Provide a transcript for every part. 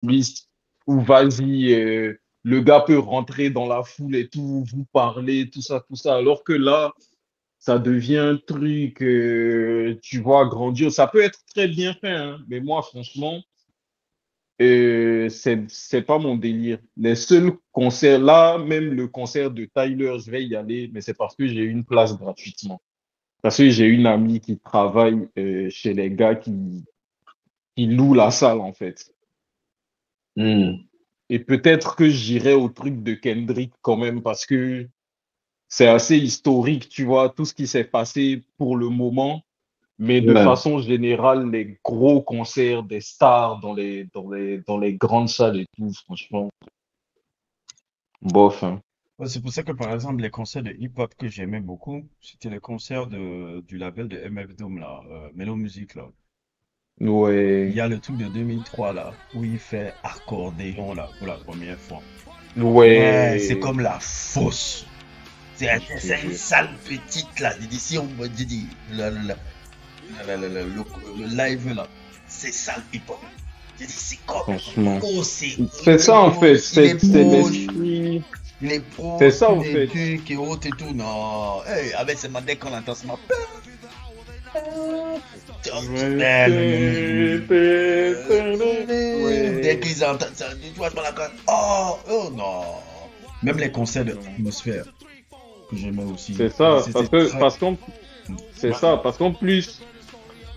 liste où vas-y, le gars peut rentrer dans la foule et tout, vous parler, tout ça. Alors que là, ça devient un truc, tu vois, grandiose. Ça peut être très bien fait, hein, mais moi, franchement, c'est pas mon délire. Les seuls concerts, là, même le concert de Tyler, je vais y aller, mais c'est parce que j'ai une place gratuitement. Parce que j'ai une amie qui travaille chez les gars qui louent la salle, en fait. Hmm. Et peut-être que j'irai au truc de Kendrick quand même, parce que c'est assez historique, tu vois, tout ce qui s'est passé pour le moment. Mais de Ouais. façon générale, les gros concerts des stars dans les grandes salles et tout, franchement, bof, hein. Ouais, c'est pour ça que, par exemple, les concerts de hip-hop que j'aimais beaucoup, c'était les concerts du label de MF Doom, là, Mellow Music, là. Il y Ouais, a le truc de 2003, là, où il fait accordéon, là, pour la première fois. Ouais, c'est ouais, comme la fosse. je te C'est une jure. salle petite, là. J'ai dit, si on me dit, le live, là, c'est salle hip-hop. J'ai dit, c'est comme, Franchement. oh, c'est C'est ça, en fait, il est c'est proche. l'esprit. Il est C'est proche, ça, puis en les fait. trucs et autres et tout. Non, hey, avec ce dès qu'on entend ce matin. Dès Ouais. qu'ils entendent ça, tu vois, dans la canne. Oh, oh non. Même les concerts d'atmosphère que j'aimais aussi. C'est ça, C'était très. parce qu'en, c'est Vas-y. ça, parce qu'en plus,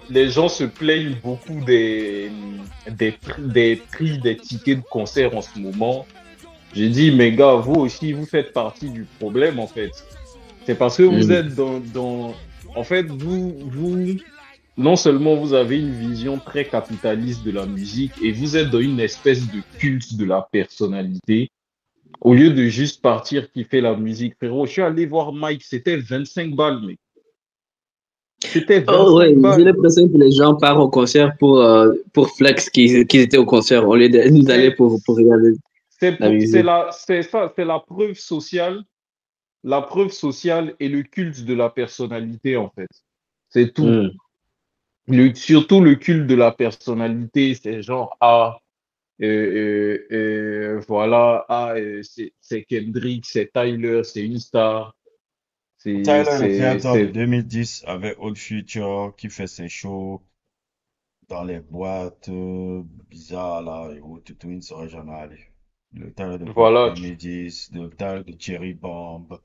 les gens se plaignent beaucoup des prix des tickets de concert en ce moment. J'ai dit, mais gars, vous aussi, vous faites partie du problème, en fait. C'est parce que vous Hmm. êtes en fait, non seulement vous avez une vision très capitaliste de la musique, et vous êtes dans une espèce de culte de la personnalité, au lieu de juste partir kiffer la musique. Frérot, je suis allé voir Mike, c'était 25 balles, mec. C'était Oh ouais, 25 j'ai balles. l'impression que les gens partent au concert pour flex qu'ils étaient au concert au lieu d'aller C'est, pour regarder la musique. c'est ça, c'est la preuve sociale et le culte de la personnalité, en fait. C'est tout. Hmm. Surtout le culte de la personnalité, c'est genre, ah, voilà, ah, c'est Kendrick, c'est Tyler, c'est une star, Tyler, le créateur de c'est, 2010, avec Old Future qui fait ses shows dans les boîtes bizarres là et autres, tout, il ne serait jamais allé. Le Tyler de voilà, 2010, le Tyler de Cherry Bomb,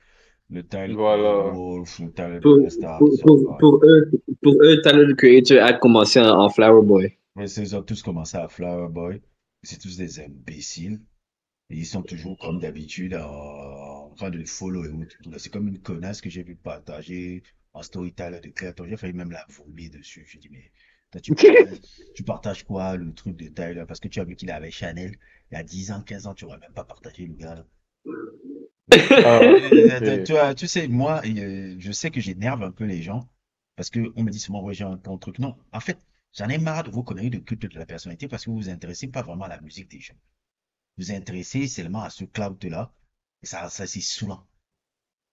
le Tyler de voilà, Wolf, le Tyler de Pour, Restart, ils sont pas allés. pour eux, Tyler, the Creator a commencé en Flower Boy. Mais ils ont tous commencé à Flower Boy. C'est tous des imbéciles. Et ils sont toujours, comme d'habitude, en train de le follow et autres. C'est comme une connasse que j'ai vu partager en story Tyler de Creator. J'ai failli même la vomir dessus. Je dis, mais toi, tu partages quoi, le truc de Tyler? Parce que tu as vu qu'il avait Chanel il y a 10 ans, 15 ans, tu n'aurais même pas partagé le gars là. ah, Tu vois, tu sais, moi, je sais que j'énerve un peu les gens parce que on me dit souvent, ouais, j'ai un bon truc. Non, en fait, j'en ai marre de vos conneries de culte de la personnalité parce que vous vous intéressez pas vraiment à la musique des gens. Vous vous intéressez seulement à ce cloud-là. Et ça c'est saoulant.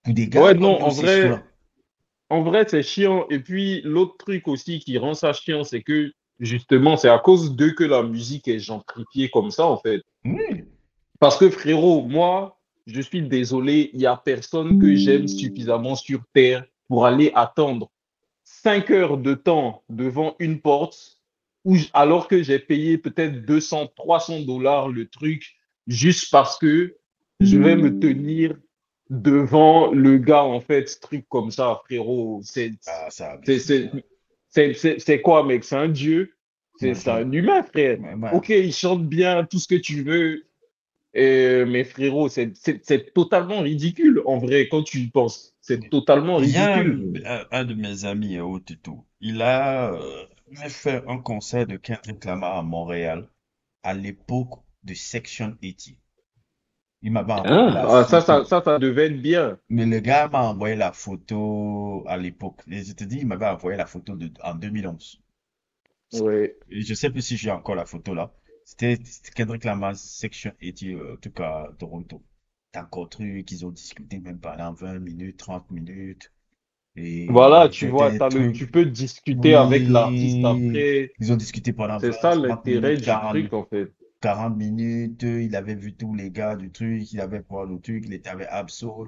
Pour des gars ouais, comme non, nous, c'est saoulant. en vrai, c'est chiant. Et puis, l'autre truc aussi qui rend ça chiant, c'est que, justement, c'est à cause d'eux que la musique est gentrifiée comme ça, en fait. Oui. Parce que frérot, moi, je suis désolé, il y a personne que j'aime suffisamment sur Terre pour aller attendre 5 heures de temps devant une porte alors que j'ai payé peut-être 200, 300 dollars le truc juste parce que je vais me tenir devant le gars, en fait, ce truc comme ça, frérot. Ah, ça C'est, abuse. c'est, c'est quoi, mec? C'est un dieu? Moi, C'est un humain, frère. ouais. Ok, il chante bien, tout ce que tu veux, mais frérot, c'est totalement ridicule en vrai quand tu y penses. C'est totalement Il y a ridicule. un de mes amis et autres et tout. Il a fait un concert de Kendrick Lamar à Montréal à l'époque de Section 80. Il m'avait envoyé Ah, la photo. Ça devait être bien. Mais le gars m'a envoyé la photo à l'époque. Et je te dis, il m'avait envoyé la photo en 2011. Ouais. Et je sais plus si j'ai encore la photo là. C'était Kendrick Lamar Section 80, en tout cas à Toronto. T'as encore truc, ils ont discuté même pendant 20 minutes, 30 minutes. Voilà, Et tu vois, des trucs, tu peux discuter avec l'artiste oui, après. ils ont discuté pendant C'est 20, ça 30 l'intérêt minutes, du truc, en fait. 40 minutes, il avait vu tous les gars du truc, il avait voir le truc, il était avec Absol,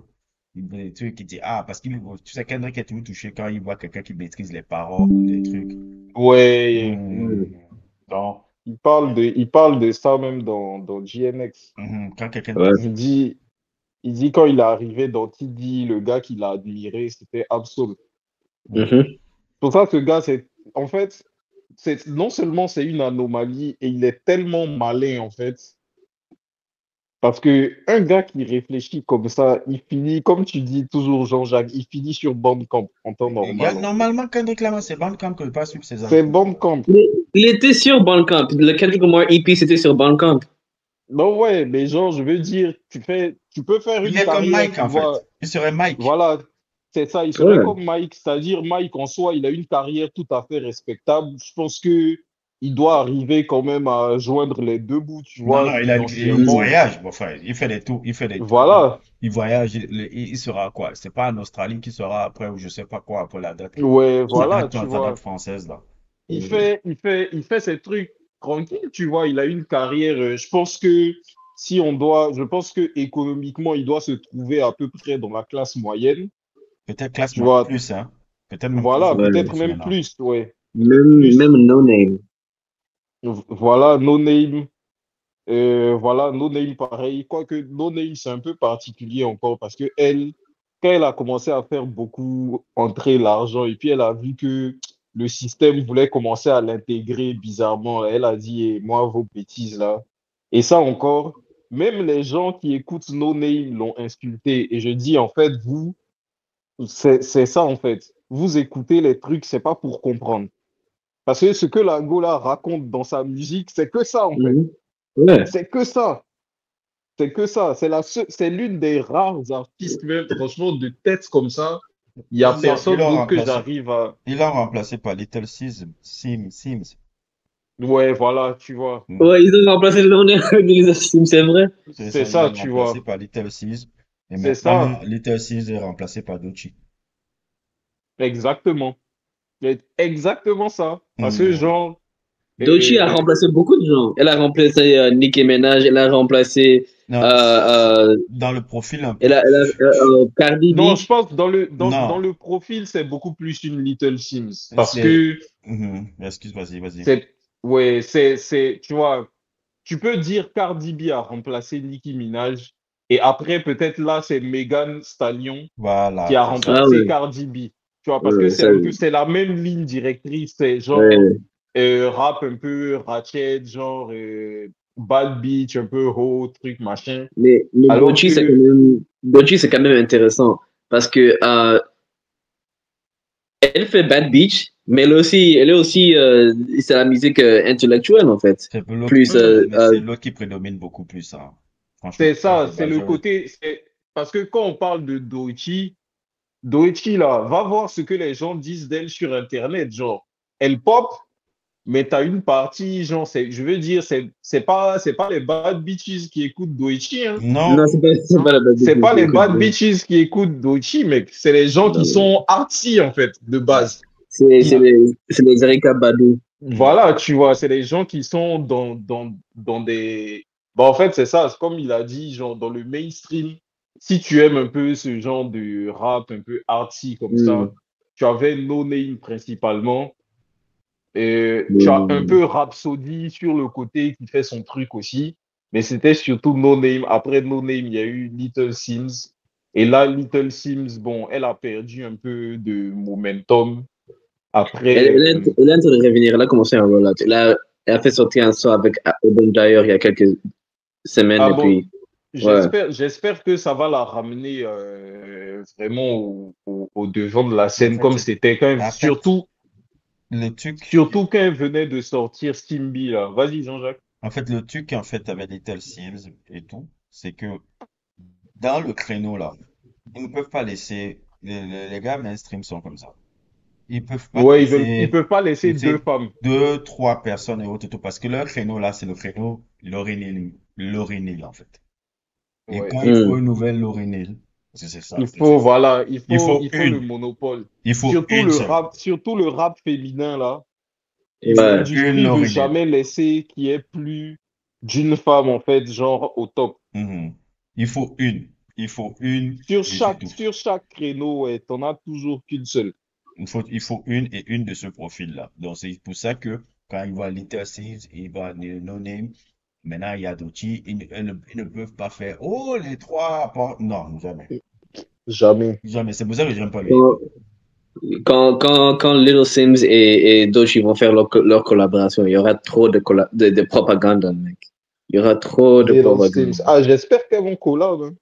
il voulait des trucs, il dit, ah, parce qu'il, tu sais, Kendrick est toujours touché quand il voit quelqu'un qui maîtrise les paroles, les trucs. Ouais, Mm. Donc, il parle de ça même dans GNX. quand quelqu'un Ouais. Il dit, il dit quand il est arrivé dans TD, le gars qu'il a admiré, c'était Absol. Mhm. Pour ça, ce gars, en fait, non seulement c'est une anomalie, et il est tellement malin, en fait, parce que un gars qui réfléchit comme ça, il finit, comme tu dis toujours, Jean-Jacques, il finit sur Bandcamp en temps normal, en fait. normalement, Kendrick Lamar, c'est Bandcamp que pas sur ses C'est albums. Bandcamp. Mais il était sur Bandcamp. Le Kendrick Lamar EP, c'était sur Bandcamp. Non, ouais, mais genre, je veux dire, tu peux faire Il une est comme carrière, Mike, tu en vois. fait. Il serait Mike. Voilà, c'est ça. Il serait Ouais. comme Mike, c'est-à-dire Mike en soi, il a une carrière tout à fait respectable. Je pense que il doit arriver quand même à joindre les deux bouts, tu Non, vois, non, il financièrement. Mm. voyage, bon, enfin, il fait des tours, il fait des tours, Voilà, il voyage, il sera quoi? C'est pas en Australie qu'il sera après, ou je sais pas quoi, après ouais, voilà, tu la date vois. française, là. Il fait ses trucs tranquilles, tu vois. Il a une carrière. Je pense que si on doit, je pense que économiquement, il doit se trouver à peu près dans la classe moyenne, Peut-être classe tu vois. plus, hein. Peut-être même plus, Voilà, beaucoup Ouais. peut-être plus même maintenant. plus, ouais, peut-être Même, plus. même No Name. Voilà, No Name. Voilà, No Name pareil. Quoique No Name, c'est un peu particulier encore parce que elle, quand elle a commencé à faire beaucoup entrer l'argent et puis elle a vu que le système voulait commencer à l'intégrer bizarrement, elle a dit, eh, moi, vos bêtises là. Et ça encore, même les gens qui écoutent No Name l'ont insulté. Et je dis, en fait, vous, c'est ça en fait. Vous écoutez les trucs, c'est pas pour comprendre. Parce que ce que la Gola raconte dans sa musique, c'est que ça en fait. Mhm. Ouais. C'est que ça. C'est que ça. C'est l'une des rares artistes, même, franchement, de tête comme ça. Il n'y a Ils personne l'ont d'autre que remplacé. j'arrive à. Ils l'ont remplacé par Little Sims. Ouais, voilà, tu vois. Hmm. Ouais, ils ont remplacé le nom de Sim, c'est vrai. C'est C'est ça, ils ça, l'ont tu remplacé vois. par Little Sims. Et C'est ça, maintenant, Little Sims est remplacé par Gucci. exactement. C'est exactement ça. Parce que, Hmm. genre, Doechii a euh, remplacé beaucoup de gens. Elle a remplacé Nicki Minaj, elle a remplacé Non, dans le profil un peu. Cardi non, B. je pense dans Non, le profil, c'est beaucoup plus une Little Sims. Parce c'est. que Excuse, vas-y. c'est, ouais, tu vois, tu peux dire Cardi B a remplacé Nicki Minaj. Et après, peut-être là, c'est Megan Stallion qui Voilà, a c'est ça. Ah remplacé ouais, Cardi B. Tu vois, parce que ouais, c'est ça, un peu, c'est la même ligne directrice. C'est genre ouais. rap un peu ratchet, genre bad beat, un peu haut, truc, machin. Mais Alors que, Doechii, c'est quand même intéressant parce que elle fait Bad Beach, mais elle est aussi, c'est la musique intellectuelle en fait. C'est l'autre, Plus, mais c'est l'autre qui prédomine beaucoup plus, hein. Franchement, c'est la ça, c'est le majorité. côté. Parce que quand on parle de Doechii, là, va voir ce que les gens disent d'elle sur Internet. Genre, elle pop, mais tu as une partie, genre, je veux dire, c'est pas les bad bitches qui écoutent Doechii, hein. Non, non, c'est pas la Bad C'est Beach pas qui les écoute. bad bitches qui écoutent Doechii, mec. C'est les gens qui Non, sont artsy, en fait, de base. c'est Qui, les Erykah Badu. voilà, tu vois, c'est les gens qui sont dans des. Bon, en fait, c'est ça, c'est comme il a dit, genre, dans le mainstream, si tu aimes un peu ce genre de rap un peu artsy comme Hmm. ça, tu avais No Name principalement. Et tu as un Hmm. peu Rhapsody sur le côté qui fait son truc aussi, mais c'était surtout No Name. Après No Name, il y a eu Little Sims. Et là, Little Sims, bon, elle a perdu un peu de momentum. Après, Elle est en train de revenir. Elle a commencé un rollout. Elle a fait sortir un son avec Urban Dyer il y a quelques semaines ah et bon, puis, ouais. j'espère que ça va la ramener vraiment au devant de la en scène, fait, comme c'était quand même, en fait, le truc, surtout quand elle venait de sortir Simbi, là. Vas-y, Jean-Jacques. le truc, en fait, avec Little Sims et tout, c'est que dans le créneau, là, ils ne peuvent pas laisser, les gars mainstream sont comme ça. Ils peuvent pas Ouais, ils laisser, peuvent pas laisser tu deux sais, femmes. deux, trois personnes et autres, et tout, parce que leur créneau, là, c'est le créneau Lauryn Hill, en fait. Et Ouais. quand il faut Hmm. une nouvelle Lauryn Hill, parce que c'est ça, Il faut, voilà, il faut le une. monopole. Il faut une seule. Surtout le rap féminin, là. Ouais. Une L'industrie veut Lauryn Hill. jamais laisser qu'il y ait plus. d'une femme, en fait, genre au top. Mhm. Il faut une. Il faut une et c'est tout. Sur chaque créneau, ouais, t'en as toujours qu'une seule. Il faut une et une de ce profil-là. Donc, c'est pour ça que quand il voit Little Sims, il va No Name. Maintenant, il y a d'autres, ils ne peuvent pas faire, oh, les trois, non, jamais. Jamais. Jamais. C'est pour ça que j'aime pas le Quand, hip-hop. quand Little Sims et Doechii vont faire leur collaboration, il y aura trop de propagande, mec. Il y aura trop de Little propagande. Sims. Ah, j'espère qu'elles vont collab, hein.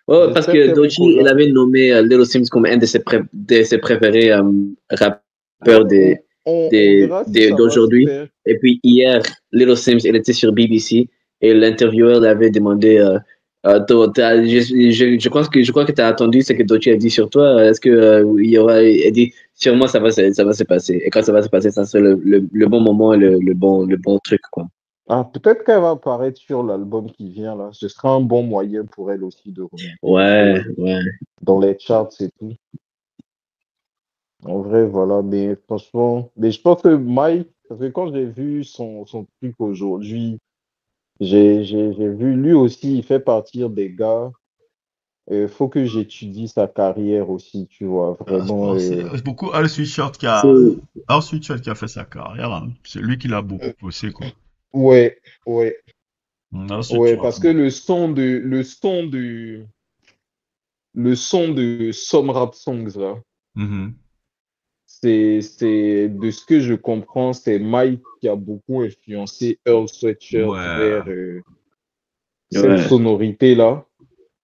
Ouais, parce J'espère que qu'elles vont Doechii, il collab. avait nommé Little Sims comme un de ses préférés Ouais, rappeurs on verra si ça va se d'aujourd'hui. faire. Et puis hier, Little Sims, il était sur BBC et l'intervieweur lui avait demandé je crois que tu as attendu ce que Doechii a dit sur toi. Est-ce que il y aura. Il dit, sûrement, ça va se passer. Et quand ça va se passer, ça sera le bon moment et le bon truc, quoi. Ah, peut-être qu'elle va apparaître sur l'album qui vient là. Ce sera un bon moyen pour elle aussi de remonter un Ouais, peu ouais. dans les charts et tout. En vrai, voilà. Mais franchement, mais je pense que Mike, parce que quand j'ai vu son truc aujourd'hui, j'ai vu lui aussi, il fait partir des gars. Il faut que j'étudie sa carrière aussi, tu vois. Je Vraiment. pense que c'est beaucoup Al Sweatshirt C'est qui a fait sa carrière, hein. C'est lui qui l'a beaucoup Euh, poussé, quoi. ouais, ouais, Al ouais. Sweatshirt, Parce que le son de Some Rap Songs là. mhm. C'est de ce que je comprends, c'est Mike qui a beaucoup influencé Earl Sweatshirt vers Ouais. cette ouais. sonorité-là.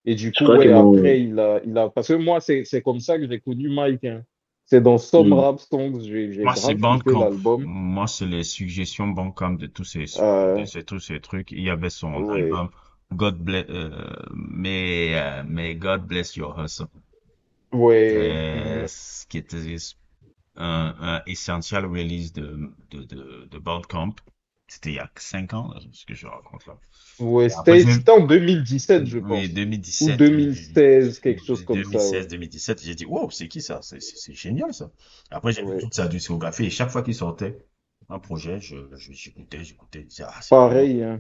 Et du Je coup, crois ouais, qu'ils vont. après, parce que moi, c'est comme ça que j'ai connu Mike, hein. C'est dans Some Hmm. Rap Songs, j'ai Moi, c'est grave kiffé Bandcamp. l'album. Moi, c'est les suggestions Bandcamp Euh, tous ces trucs. Il y avait son ouais, album mais God Bless Your Hustle. ouais, mhm. Ce qui était un essential release de Bandcamp. C'était il y a 5 ans, là, ce que je raconte là. Ouais, Et après, c'était en 2017, je oui, pense. Ou 2017, 2016, quelque chose comme ça, ouais. 2016, j'ai dit, wow, c'est qui ça? C'est génial ça. Après, j'ai vu Ouais. toute sa discographie et chaque fois qu'il sortait un projet, j'écoutais, je disais, ah, c'est bon. Pareil, hein.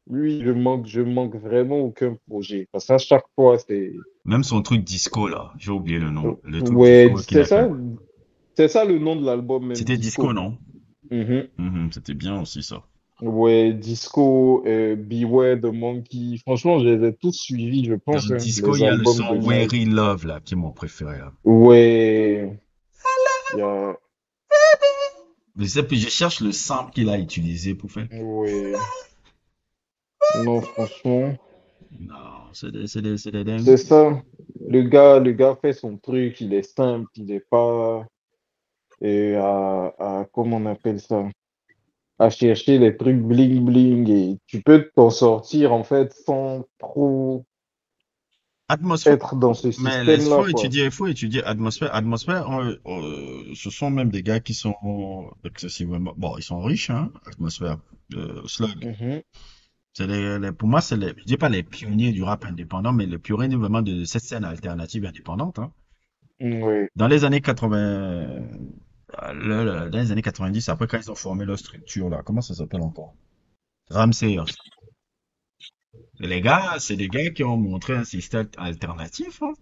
Lui, je manque vraiment aucun projet. Parce qu'à chaque fois, c'est. Même son truc disco là, j'ai oublié le nom. Le truc Ouais, disco qu'il a fait. c'est ça le nom de l'album même, C'était disco, Disco. non? Mhm. C'était bien aussi ça. Ouais, Disco, Beware the Monkey. Franchement, je les ai tous suivis, je Dans pense, hein, disco, il les y a le albums son de Mike. Weary Love là, qui est mon préféré là. Ouais, il y a. Mais c'est puis je cherche le sample qu'il a utilisé pour faire. Ouais, non, franchement, Non, c'est des dingues. c'est ça. Le gars fait son truc, il est simple, il est pas. Comment on appelle ça? À chercher les trucs bling bling et tu peux t'en sortir en fait sans trop Atmosphère. être dans ce Mais système-là, quoi. il faut étudier Atmosphère. Atmosphère, ce sont même des gars qui sont excessivement, bon, ils sont riches, hein, Atmosphère, Slug. Mhm. Pour moi, je dis pas les pionniers du rap indépendant, mais les pionniers vraiment de cette scène alternative indépendante, hein. Ouais. Dans les années 80, dans les années 90, après quand ils ont formé leur structure, là, comment ça s'appelle encore? Ramsey. Les gars, c'est des gars qui ont montré un système alternatif, hein.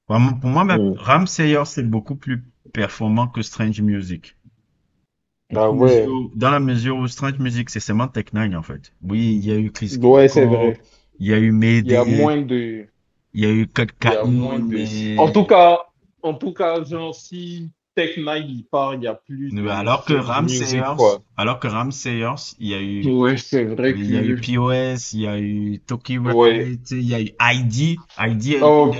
Pour moi, même, Hmm. Ram Sayer, c'est beaucoup plus performant que Strange Music. Ah ouais. Dans la mesure où Strange Music, c'est seulement Tech9, en fait. Oui, il y a eu Chris Ouais, c'est Kirko, vrai. il y a eu Il y a Mayday, moins de. il y a eu Kat Il y a moins Kane, de. mais En tout cas, genre, si Tech Nine il part, il n'y a plus mais de alors que Strange Ram Music, Sayers, quoi. il Ouais, c'est vrai y a eu que. POS, il y a eu Toki Ouais. Rabbit, il y a eu ID. ID, Oh,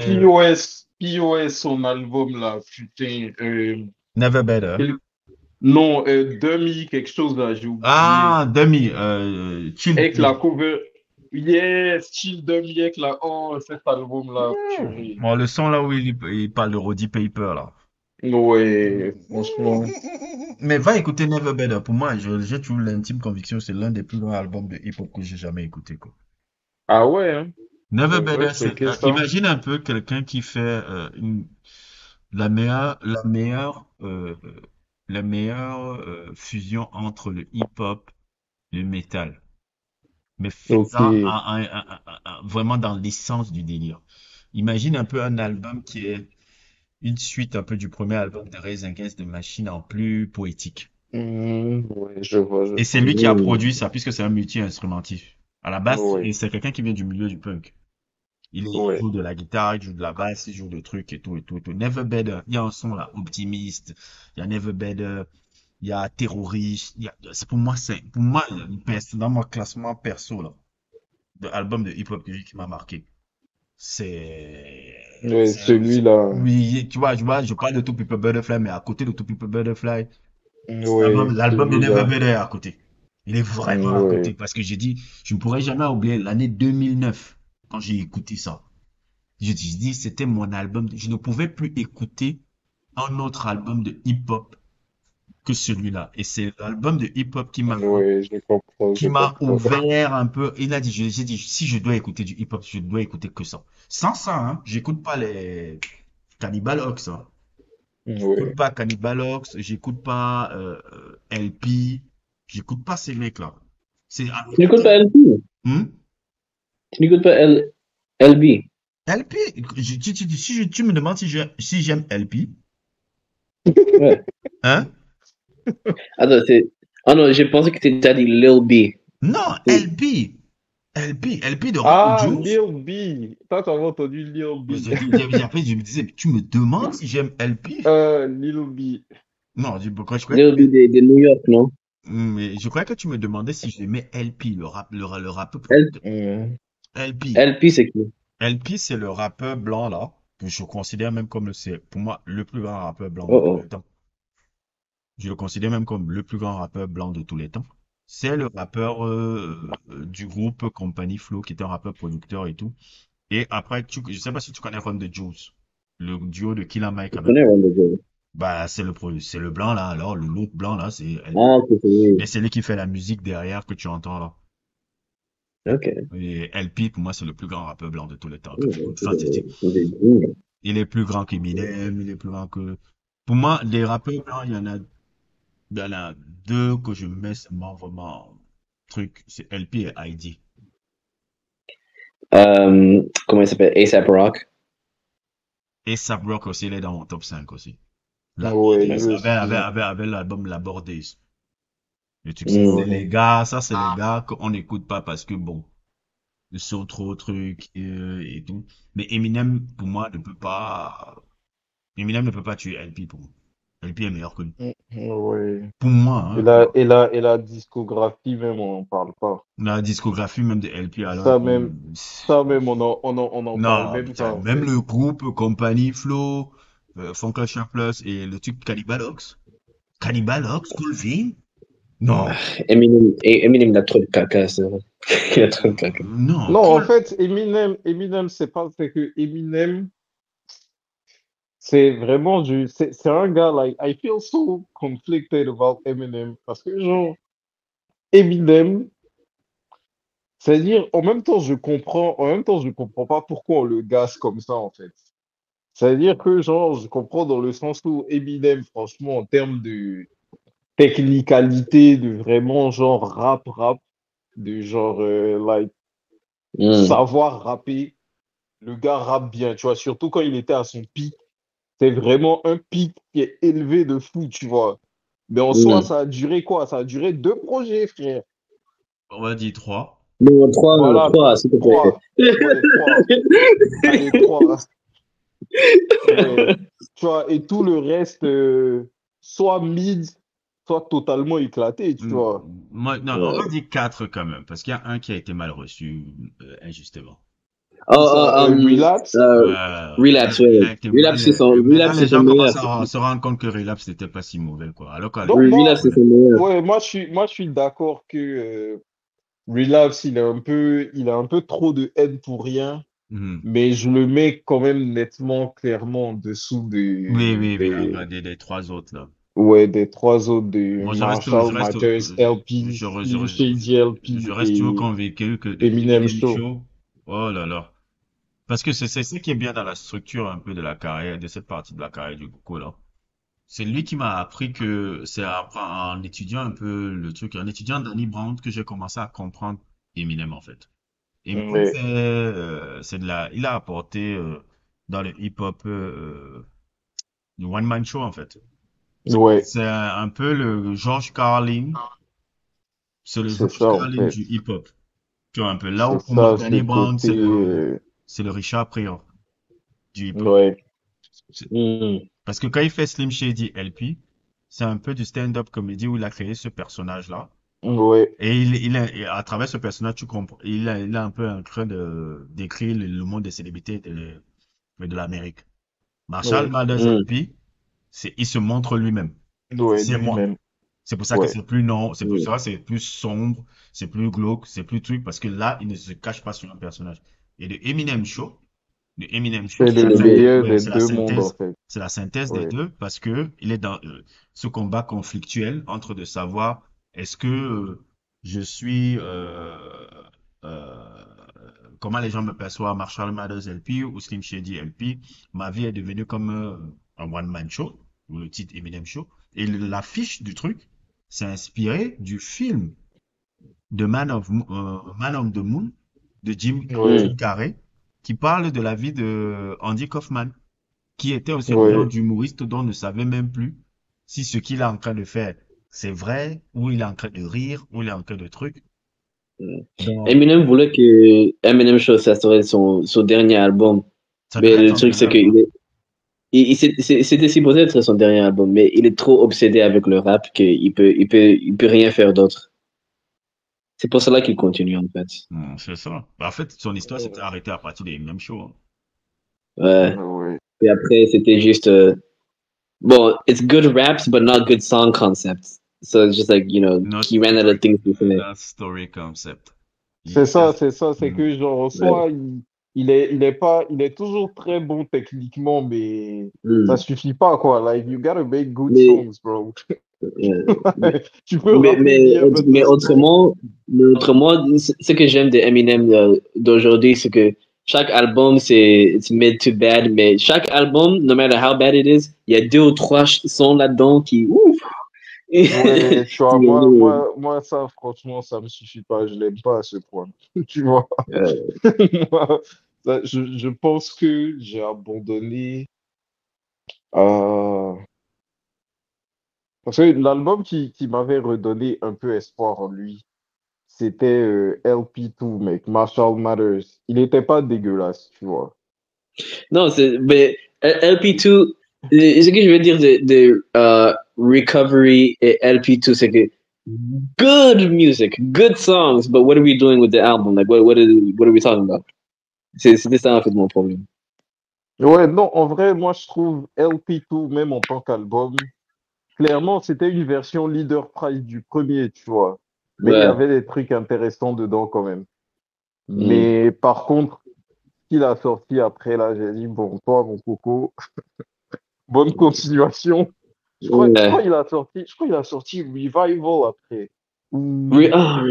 POS, son album là, putain. Never Better. Quel- Non, Demi, quelque chose là, j'ai oublié. Ah, Demi, Chill Avec la Demi. cover. Yes, Chill Demi avec la. Oh, cet album là, purée. Bon, le son là où il parle de Roddy Paper là. Ouais, franchement. Mais va écouter Never Better. Pour moi, j'ai toujours l'intime conviction que c'est l'un des plus grands albums de hip-hop que j'ai jamais écouté, quoi. Ah ouais, hein. Never Je vais Better, checker ça. imagine un peu quelqu'un qui fait la meilleure fusion entre le hip-hop et le métal. Mais fais Ok. ça vraiment dans l'essence du délire. Imagine un peu un album qui est une suite un peu du premier album de Rise Against the Machine en plus poétique. Ouais, je vois, je Et c'est vois. lui qui a Hmm. produit ça, puisque c'est un multi-instrumentif. À la base, et Ouais, c'est quelqu'un qui vient du milieu du punk. Il ouais, joue de la guitare, il joue de la basse, il joue de trucs et tout et tout et tout. Never Better, il y a un son là, optimiste. Il y a Never Better, il y a terroriste. C'est pour moi, dans mon classement perso là, de album de hip-hop qui m'a marqué. C'est, ouais, celui-là. oui, tu vois, je parle de To People Butterfly, mais à côté de To People Butterfly, Ouais, l'album de Never celui-là. Better est à côté. Il est vraiment à côté Ouais, parce que j'ai dit, je ne pourrai jamais oublier l'année 2009 quand j'ai écouté ça. Je dis, c'était mon album. Je ne pouvais plus écouter un autre album de hip-hop que celui-là. Et c'est l'album de hip-hop ouais, je comprends, qui je m'a comprends. ouvert un peu. Il a dit, j'ai dit, si je dois écouter du hip-hop, je dois écouter que ça. Sans ça, hein, j'écoute pas les Cannibal Ox, hein. J'écoute Ouais. pas Cannibal Ox, j'écoute pas LP, j'écoute pas ces mecs-là. C'est Tu n'écoutes pas LP? Hmm? Tu n'écoutes pas LB? LP, tu me demandes si j'aime LP, Ouais. hein? Attends, c'est. Ah non, j'ai pensé que tu as dit Lil B. Non, C'est- LP de Ron Ah, Juice. Lil B. Toi, t'avais entendu Lil B. Après, je me disais, mais tu me demandes si j'aime LP? Lil B. Non, je croyais Lil B de New York, non? mais je croyais que tu me demandais si j'aimais LP, le rappeur L- producteur. LP. LP, c'est qui? LP, c'est le rappeur blanc là, que je considère même comme c'est pour moi le plus grand rappeur blanc Oh de tous oh. les temps. Je le considère même comme le plus grand rappeur blanc de tous les temps. C'est le rappeur du groupe Company Flow, qui est un rappeur producteur et tout. Et après, je sais pas si tu connais Run the Juice, le duo de Killer Mike Je avec. connais Run the Jewels. Bah, c'est le blanc là, alors le l'autre blanc là, c'est LP. Ah, ok, c'est Mais lui. c'est lui qui fait la musique derrière que tu entends là. Ok. Et LP, pour moi, c'est le plus grand rappeur blanc de tous les temps, que Hmm, toute statistique. c'est- Il est plus grand qu'Eminem, il est plus grand que... Pour moi, les rappeurs blancs, il y en a deux que je mets seulement vraiment truc, c'est LP et ID. Comment il s'appelle? A$AP Rock. Et Sap Rock aussi, il est dans mon top 5 aussi. La Ouais, lui Bordays, aussi. avec l'album La Bordays. Le truc, ça, c'est les Hmm. gars, ça, c'est les gars qu'on n'écoute pas parce que bon, ils sont trop trucs et tout. Mais Eminem, pour moi, ne peut pas. Eminem ne peut pas tuer LP pour moi. LP est meilleur que lui. Ouais. Pour moi, Et hein. la discographie même, on n'en parle pas. La discographie même de LP, alors. Ça même, on en parle Non, même pas, putain, en même fait. le groupe Company Flow, Funky Plus et le truc Cannibal Ox. Cannibal Ox, Colvin? Non. Eminem, il a trop de caca, ça. Il a trop de caca. Non, Non, en Col. fait, Eminem, c'est pas, c'est que Eminem, c'est vraiment c'est un gars, like, I feel so conflicted about Eminem, parce que, genre, Eminem, c'est-à-dire, en même temps, je comprends pas pourquoi on le gasse comme ça, en fait. C'est-à-dire que, genre, je comprends dans le sens où Eminem, franchement, en termes de technicalité, de vraiment, genre, rap, de genre, like, Hmm. savoir rapper, le gars rappe bien, tu vois, surtout quand il était à son pic. C'est vraiment un pic qui est élevé de fou, tu vois. Mais en soi, Hmm. ça a duré quoi? Ça a duré deux projets, frère. On va dire 3. Non, Voilà, trois, s'il te plaît. trois. Ouais, trois. Allez, trois. Ouais. Tu vois, et tout le reste, soit mid, soit totalement éclaté, tu vois. Moi, non, on va Ouais. dire 4 quand même, parce qu'il y a un qui a été mal reçu, injustement. Qui Oh, ça? Relapse? Relapse, Il a ouais. été mal. Maintenant, Relapse, les c'est son gens meilleur. commencent à se rendre compte que Relapse n'était pas si mauvais, quoi. Alors qu'à Donc, l'époque, moi, Relapse, c'est son meilleur. ouais, moi, je suis d'accord que Relapse, il a un peu trop de haine pour rien. mhm. Mais je le mets quand même nettement, clairement en dessous Oui, oui, oui, des trois autres, là. ouais, des trois autres, de Moi, Marshall Mathers, LP, Slim Shady je LP reste toujours et convaincu que Eminem Eminem Show. Show, oh là là. Parce que c'est ça qui est bien dans la structure un peu de la carrière, de cette partie de la carrière du Coco, là. C'est lui qui m'a appris que c'est en étudiant un peu le truc, en étudiant Danny Brown que j'ai commencé à comprendre Eminem, en fait. Eminem, Ouais, il a apporté dans le hip-hop le one-man show, en fait. ouais, C'est un peu le George Carlin, c'est le c'est George ça en Carlin fait. du hip-hop. Tu vois un peu là où C'est pour moi ça, ce Danny Brown, côté. c'est le Richard Pryor du hip-hop. Ouais, C'est- Hmm. Parce que quand il fait Slim Shady LP, c'est un peu du stand-up comedy où il a créé ce personnage-là. ouais, Et à travers ce personnage, tu comprends, il a un peu en train de décrire le monde des célébrités de l'Amérique. Marshall ouais, Mathers Hmm. LP, il se montre lui-même. ouais, C'est moi. lui-même. C'est pour ça que Ouais, c'est plus non, c'est pour Hmm. ça que c'est plus sombre, c'est plus glauque, c'est plus truc, parce que là, il ne se cache pas sur un personnage. Et le Eminem Show, c'est C'est le les deux. meilleur ouais, des deux mondes en fait. c'est la synthèse des Ouais, deux, parce que il est dans ce combat conflictuel entre de savoir est-ce que je suis euh, comment les gens me perçoivent, Marshall Mathers LP ou Slim Shady LP. Ma vie est devenue comme un one-man show, ou le titre Eminem Show. Et l'affiche du truc, c'est inspiré du film de Man on the Moon de Hmm. Jim Carrey, qui parle de la vie de Andy Kaufman, qui était aussi un genre ouais, d'humoriste dont on ne savait même plus si ce qu'il est en train de faire, c'est vrai, ou il est en train de rire, ou il est en train de truc. Donc, Eminem voulait que Eminem Show, ça serait son dernier album. ça Mais devait être le son truc, dernier c'est album. c'était supposé être son dernier album, mais il est trop obsédé avec le rap il peut rien faire d'autre. C'est pour cela qu'il continue, en fait. C'est ça. Bah, en fait, son histoire s'était arrêtée à partir des Eminem Show, hein. Ouais. ouais. Et après, c'était juste, bon, it's good raps, but not good song concepts. So it's just like, Not he ran out of story, things to say. not story concept. C'est Il a- ça, c'est ça. C'est Hmm. que genre, Ouais. soit il est toujours très bon techniquement, mais ça Hmm. suffit pas quoi. Like, you gotta make good Mais, songs, bro. mais, Tu peux mais, rapper bien, but mais the song. autrement, ce que j'aime de Eminem d'aujourd'hui, c'est que chaque album, it's mid to bad, mais chaque album, no matter how bad it is, il y a deux ou trois sons là-dedans qui, ouf! Ouais, tu vois, moi, ça, franchement, ça me suffit pas. Je l'aime pas à ce point. Tu vois. Euh, Moi, je pense que j'ai abandonné. euh, Parce que l'album qui m'avait redonné un peu espoir en lui, c'était LP2, mec, Marshall Mathers. Il était pas dégueulasse, tu vois. non, mais LP2, ce que je veux dire de Recovery et LP2, c'est que good music, good songs, but what are we doing with the album? Like, what are we talking about? C'était ça, en fait, mon problème. Ouais, non, en vrai, moi, je trouve LP2, même en tant qu'album, clairement, c'était une version Leader Price du premier, tu vois. Mais il y Ouais. avait des trucs intéressants dedans quand même. Mm. Mais par contre, ce qu'il a sorti après, là, j'ai dit, bon, toi, mon coco, bonne continuation. Je Ouais. crois je crois qu'il a sorti Revival après. Oui, Ou ah,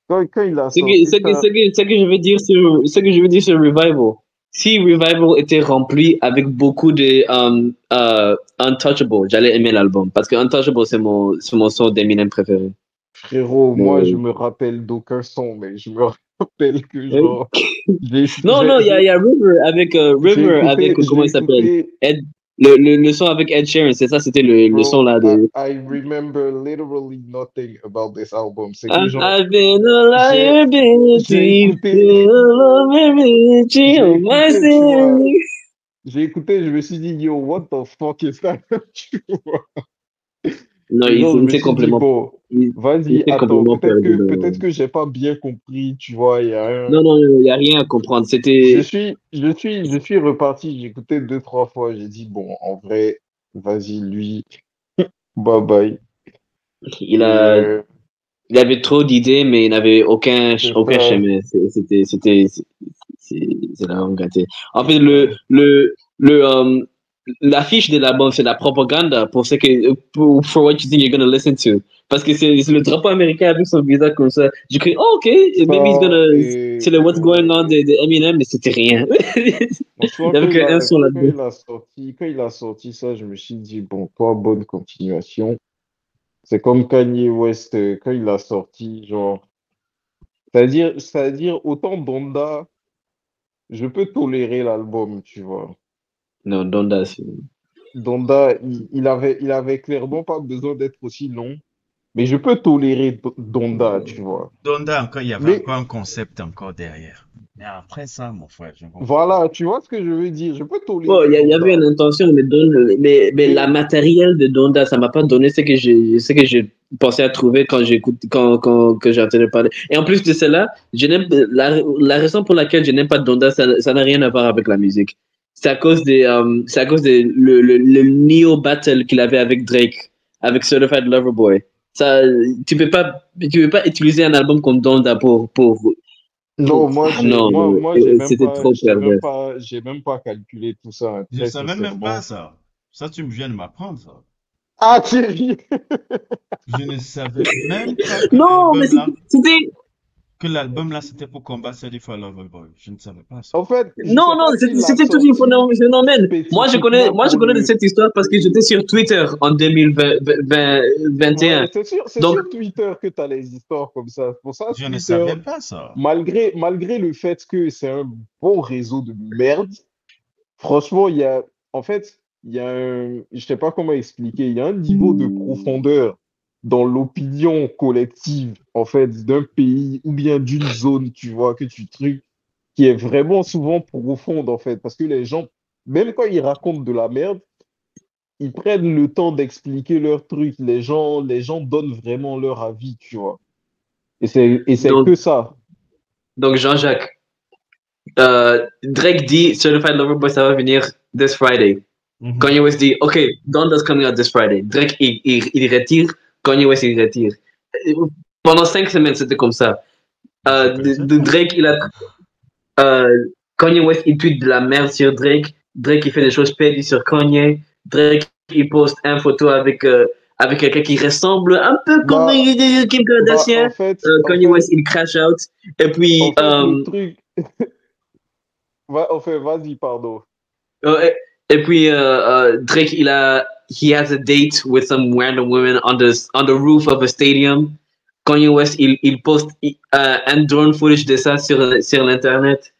quand il a sorti ça, ce que je veux dire ce que je veux dire sur Revival. Si Revival était rempli avec beaucoup de Untouchable, j'allais aimer l'album. Parce que Untouchable, c'est mon son d'Eminem préféré. frérot, moi, je Mais, me rappelle d'aucun son, mais je me rappelle que, euh, genre, j'ai non, non, il y a River avec, j'ai comment il s'appelle? écouté, Ed, le son avec Ed Sheeran, c'est ça, c'était le son bro, là de I remember literally nothing about this album. C'est que, genre, I've been a j'ai, j'ai liability, écouté, been a liability j'ai on my écouté, tu vois, sin. j'ai écouté, je me suis dit, yo, what the fuck is that? Tu vois. Non, Et genre, je il me s'est suis dit, complètement, bon, il vas-y, s'est attends, complètement perdu peut-être que j'ai pas bien compris, tu vois, il y a un... non, non, il n'y a rien à comprendre. C'était, Je suis reparti, j'ai écouté deux, trois fois, j'ai dit, bon, en vrai, vas-y, lui, bye bye. il Et a, il avait trop d'idées, mais il n'avait c'est aucun ça, chemin. C'est la honte gâtée. En fait, ouais. l'affiche de l'album, c'est la propagande for what you think you're gonna listen to. Parce que c'est le drapeau américain avec son visage comme ça. J'ai cru, oh, ok, maybe he's Ça, gonna, c'est et le What's Going On de Eminem, mais c'était rien. Il franchement, y avait qu'un son là-dedans. quand il a sorti ça, je me suis dit, bon, toi, bonne continuation. C'est comme Kanye West, quand il a sorti, genre, C'est-à-dire, autant Donda, je peux tolérer l'album, tu vois. Non, Donda, c'est... Donda, il avait clairement pas besoin d'être aussi long, mais je peux tolérer Donda, tu vois. Donda, encore, il y avait Mais encore un concept encore derrière. Mais après ça, mon frère, je ne comprends pas. voilà, tu vois ce que je veux dire. Je peux Bon, tolérer il y avait une Donda. intention, mais la Mais matériel de Donda, ça m'a pas donné ce que j'ai pensé à trouver quand que j'ai entendu parler. Et en plus de cela, je n'aime, la raison pour laquelle je n'aime pas Donda, ça n'a rien à voir avec la musique. C'est à cause le Neo Battle qu'il avait avec Drake, avec Certified Lover Boy. Ça, tu peux pas utiliser un album comme Donda non, non, c'était trop pervers. j'ai même pas calculé tout ça, hein, Je ne très savais même pas sincèrement. ça. Ça, tu me viens de m'apprendre ça. Ah, Thierry! Je ne savais même pas Non, mais c'était, que l'album là, c'était pour combattre Certified Lover Boy. Je ne savais pas ça. En fait, je sais non, non, pas s'il l'a c'était tout un sorti phénomène. spécifiquement Moi, je pour connais de le. cette histoire parce que j'étais sur Twitter en 2021. Ouais, c'est Donc, sur Twitter que tu as les histoires comme ça. Pour ça, Je ne Twitter, savais pas ça. malgré le fait que c'est un bon réseau de merde, franchement, en fait, je sais pas comment expliquer, il y a un niveau de profondeur dans l'opinion collective, en fait, d'un pays ou bien d'une zone, tu vois, que tu trucs, qui est vraiment souvent profonde, en fait, parce que les gens, même quand ils racontent de la merde, ils prennent le temps d'expliquer leurs trucs. Les gens donnent vraiment leur avis, tu vois. Et c'est donc, que ça. donc Jean-Jacques, Drake dit Certified Lover Boy, ça va venir this Friday. Mhm. Kanye West dit, OK, Donda's coming out this Friday. Drake, il retire. Kanye West, il retire. Pendant 5 semaines, c'était comme ça. Mais c'est que c'est bon. Drake, Euh, Kanye West, il tweet de la merde sur Drake. Drake, il fait des choses pédies sur Kanye. Drake, il poste une photo avec quelqu'un qui ressemble un peu comme Bah, Kim en Kardashian. fait, en Kanye fait, West, il crash out. Et en puis, fait, le truc, en fait, vas-y, pardon. euh, Drake, he has a date with some random woman on the roof of a stadium. Kanye West, il poste un drone footage de ça sur l'Internet.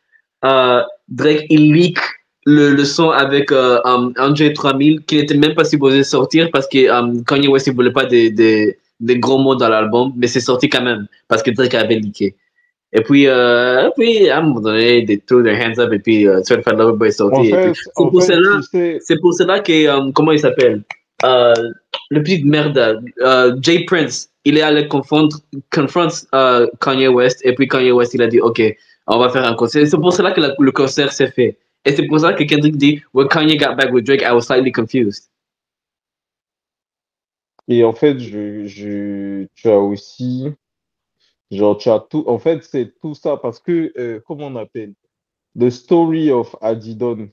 Drake, il leak le son avec Andre 3000 qui n'était même pas supposé sortir parce que Kanye West, il voulait pas des gros mots dans l'album, mais c'est sorti quand même parce que Drake avait leaké. Et puis, à un moment donné, they threw their hands up et puis Certified Lover Boy est En sorti. Et puis, fait, en fait, tu sais, c'est pour cela que, comment il s'appelle? Euh, le petit merde, Jay Prince, il est allé confront Kanye West et puis Kanye West, il a dit, OK, on va faire un concert. C'est pour cela que le concert s'est fait. Et c'est pour ça que Kendrick dit, when Kanye got back with Drake, I was slightly confused. et en fait, tu as aussi, genre, tu as tout, en fait, c'est tout ça parce que, comment on appelle? The Story of Adidon,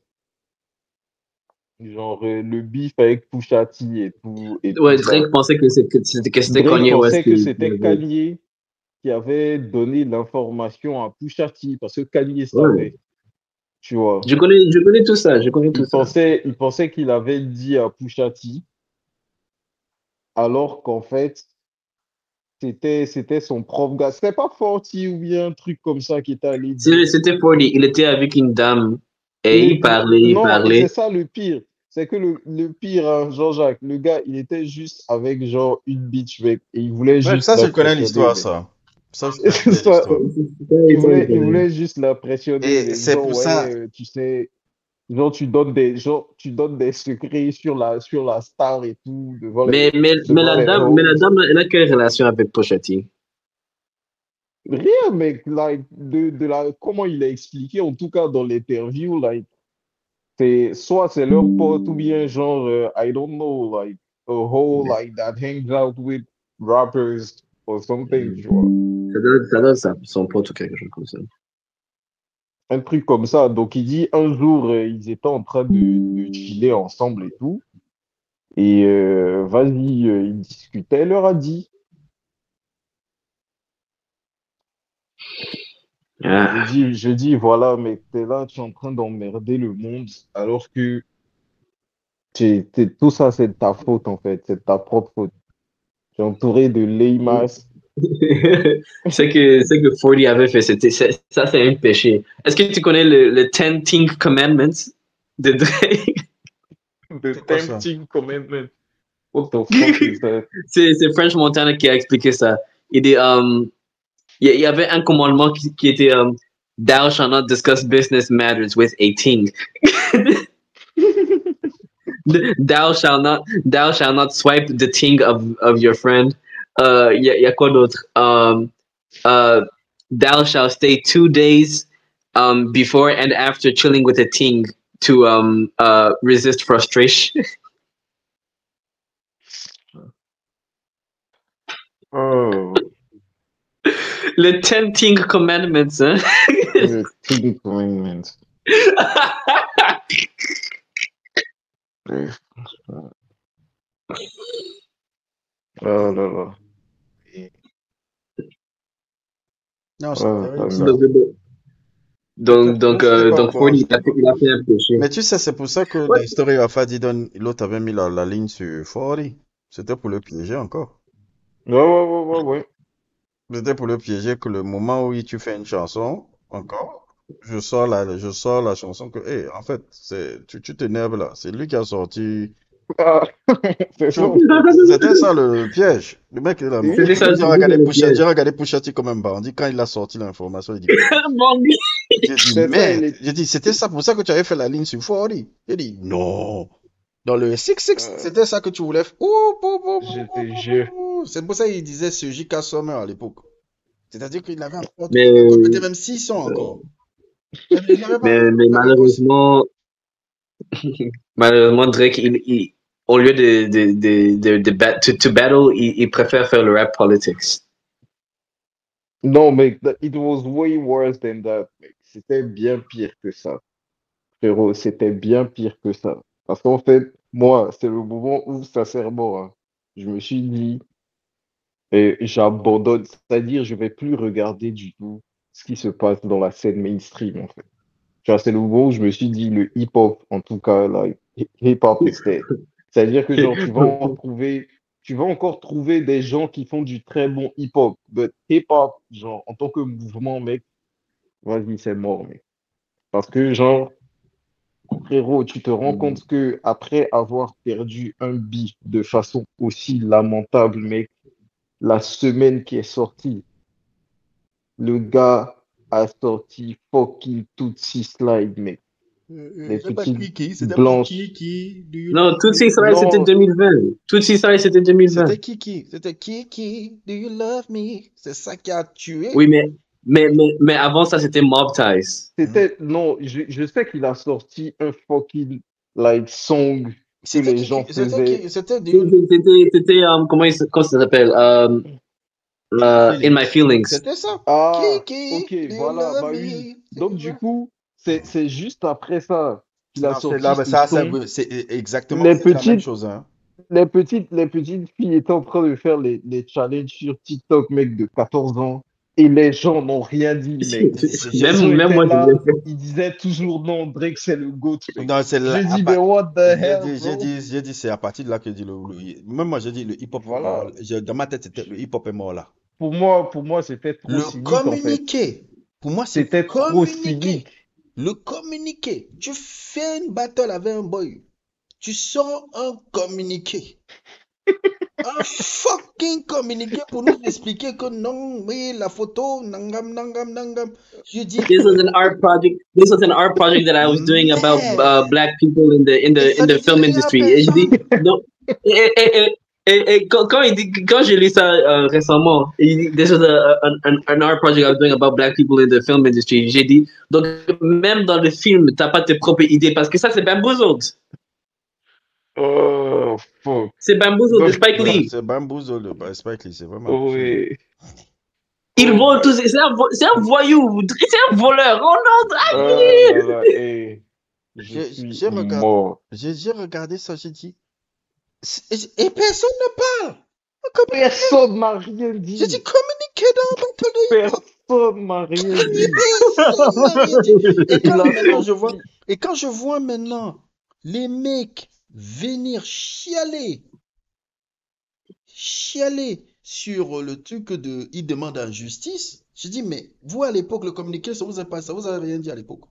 genre, le beef avec Pusha T et tout Ouais, ça. Drake pensait que c'était Drake Kanye West pensait que qui c'était avait... Kanye qui avait donné l'information à Pusha T parce que Kanye Ouais. savait, tu vois. Je connais tout ça, je connais tout Il ça. pensait, il pensait qu'il avait dit à Pusha T, alors qu'en fait, c'était son propre gars. C'était pas Forty ou bien un truc comme ça qui était allé dire. C'était 40. Il était avec une dame et il Non, et c'est parlait. ça le pire. C'est que le pire, hein, Jean-Jacques, le gars, il était juste avec genre une bitch mec et il voulait Ouais, juste ça, je connais l'impressionner, l'histoire, mais ça. Ça, je connais ça, l'histoire. il voulait juste l'impressionner, Et mais c'est genre, pour ça. ouais, tu sais, genre, tu donnes des secrets sur la star et tout, devant les Mais la hoes. dame, elle a quelle relation avec Pochetti? Rien, mec, like, comment il a expliqué, en tout cas dans l'interview, like, soit c'est leur pote ou bien genre, I don't know, like, a whole, like, that hangs out with rappers or something, tu vois. Ça doit être son pote ou quelque chose comme ça. Un truc comme ça. Donc, il dit, un jour, ils étaient en train de chiller ensemble et tout. Et vas-y, ils discutaient, elle leur a dit. Je Ah, dis, je dis, voilà, mec, t'es là, tu es en train d'emmerder le monde, alors que tout ça, c'est de ta faute, en fait. C'est de ta propre faute. Tu es entouré de lame-ass. C'est que 40 avait fait, ça c'est un péché. Est-ce que tu connais le 10 Ting Commandments de Drake? The C'est quoi ça? Tempting Commandment. What the fuck is that? C'est French Montana qui a expliqué ça. Il y avait un commandement qui était Thou shall not discuss business matters with a ting. Thou shall not swipe the ting of your friend. Y a quoi d'autre? Thou shall stay 2 days before and after chilling with a ting to resist frustration. Oh, Le 10 ting commandments, hein? the Ten Commandments. Oh là là. Non, c'est Oh, terrible ta ça. mère. Donc, Je sais pas encore, 40, je sais pas. il a fait un péché. Mais tu sais, c'est pour ça que Ouais. dans l'histoire of Fadidon, l'autre avait mis la ligne sur 40. C'était pour le piéger encore. Ouais. C'était pour le piéger que le moment où tu fais une chanson, encore, je sors la chanson que, en fait, tu t'énerves là. C'est lui qui a sorti. Ah, c'est ça. C'était ça le piège. Le mec est là. C'était ça, J'ai regardé le piège. Pusha T comme un bandit. Quand il a sorti l'information, il dit, Bandit. j'ai dit, C'est ça, merde. il est. J'ai dit, c'était ça pour ça que tu avais fait la ligne sur 40. Il dit, non. Dans le 6-6, c'était ça que tu voulais faire. Je te jure. C'est pour ça qu'il disait ce J.K. Summer à l'époque. C'est-à-dire qu'il avait encore Mais, peut-être même 600 encore. Il n'avait pas. mais malheureusement, Drake, au lieu to battle, il préfère faire le rap politics. Non, mec, it was way worse than that, mec. C'était bien pire que ça. Frérot, c'était bien pire que ça. Parce qu'en fait, moi, c'est le moment où, sincèrement, hein, je me suis dit, et j'abandonne. C'est-à-dire, je vais plus regarder du tout ce qui se passe dans la scène mainstream, en fait. Tu vois, c'est le moment où je me suis dit, le hip-hop, en tout cas, like, hip-hop is dead. C'est-à-dire que, genre, tu vas encore trouver des gens qui font du très bon hip-hop. But hip-hop, genre, en tant que mouvement, mec, vas-y, c'est mort, mec. Parce que, genre, frérot, tu te rends compte que après avoir perdu un beat de façon aussi lamentable, mec, la semaine qui est sortie, le gars a sorti fucking Tootsie Slide, mec. Les C'est pas petites Kiki, c'était pas blanches. Kiki. Do you Non, love Tootsie me? Slide, c'était Non, 2020. Tootsie Slide, c'était 2020. C'était Kiki. C'était Kiki. Do you love me? C'est ça qui a tué. Oui, mais avant ça, c'était Mob Ties. c'était. Non, je sais qu'il a sorti un fucking like song que C'était les gens Kiki. C'était faisaient. Kiki. C'était Do you C'était comment ça s'appelle? In My Feelings. C'était ça. Ah, Kiki. ok, Do you voilà, love bah me? oui. C'est Donc, du ça. coup, c'est juste après ça qu'il a Non, c'est là, sorti mais ce ça, son. c'est exactement Les c'est la même petites, chose, hein. les petites filles étaient en train de faire les challenges sur TikTok, mec, de 14 ans. Et les gens n'ont rien dit, mec. Les gens Même étaient moi, je là, l'ai fait. ils disaient toujours non, Drake, c'est le GOAT, mec. Non, c'est là. J'ai dit, mais what the hell, J'ai dit, c'est à partir de là que j'ai dit même moi, j'ai dit le hip-hop est mort. Voilà. Dans ma tête, c'était le hip-hop est mort là. Pour moi, c'était trop Le cynique, en fait. communiqué. Pour moi, c'est C'était trop communiqué. cynique. Le communiqué. Tu fais une battle avec un boy. Tu sors un communiqué. Un fucking communiqué pour nous expliquer que non, oui, la photo, nangam, nangam, nangam. Je dis, This was an art project. This was an art project that I was doing about merde. black people in Et ça the ne dit film rien à industry. Et je dis, personne. donc, et quand j'ai lu ça récemment, il dit, this was an art project I was doing about black people in the film industry. J'ai dit, donc même dans le film, t'as pas tes propres idées parce que ça c'est Bamboozled. Oh, fuck. C'est Bamboozled de Donc, Spike Ouais, Lee. c'est Bamboozle de Spike Lee, c'est vraiment abusé. oui. Il Oh vole my- tous. C'est un voyou. C'est un voleur. Oh non, Ah là là, hey, je J'ai suis j'ai regardé, mort. j'ai regardé ça, j'ai dit, et personne ne parle. Communiqué. Personne m'a rien J'ai dit. dit communiqué dans un battle de hip-hop. Personne m'a rien dit. Personne n'a rien dit. Et Il quand a maintenant je vois, sorti. et quand je vois maintenant les mecs venir chialer sur le truc de il demande en justice. Je dis, mais vous à l'époque, le communiqué, ça vous a pas, ça vous avait rien dit à l'époque.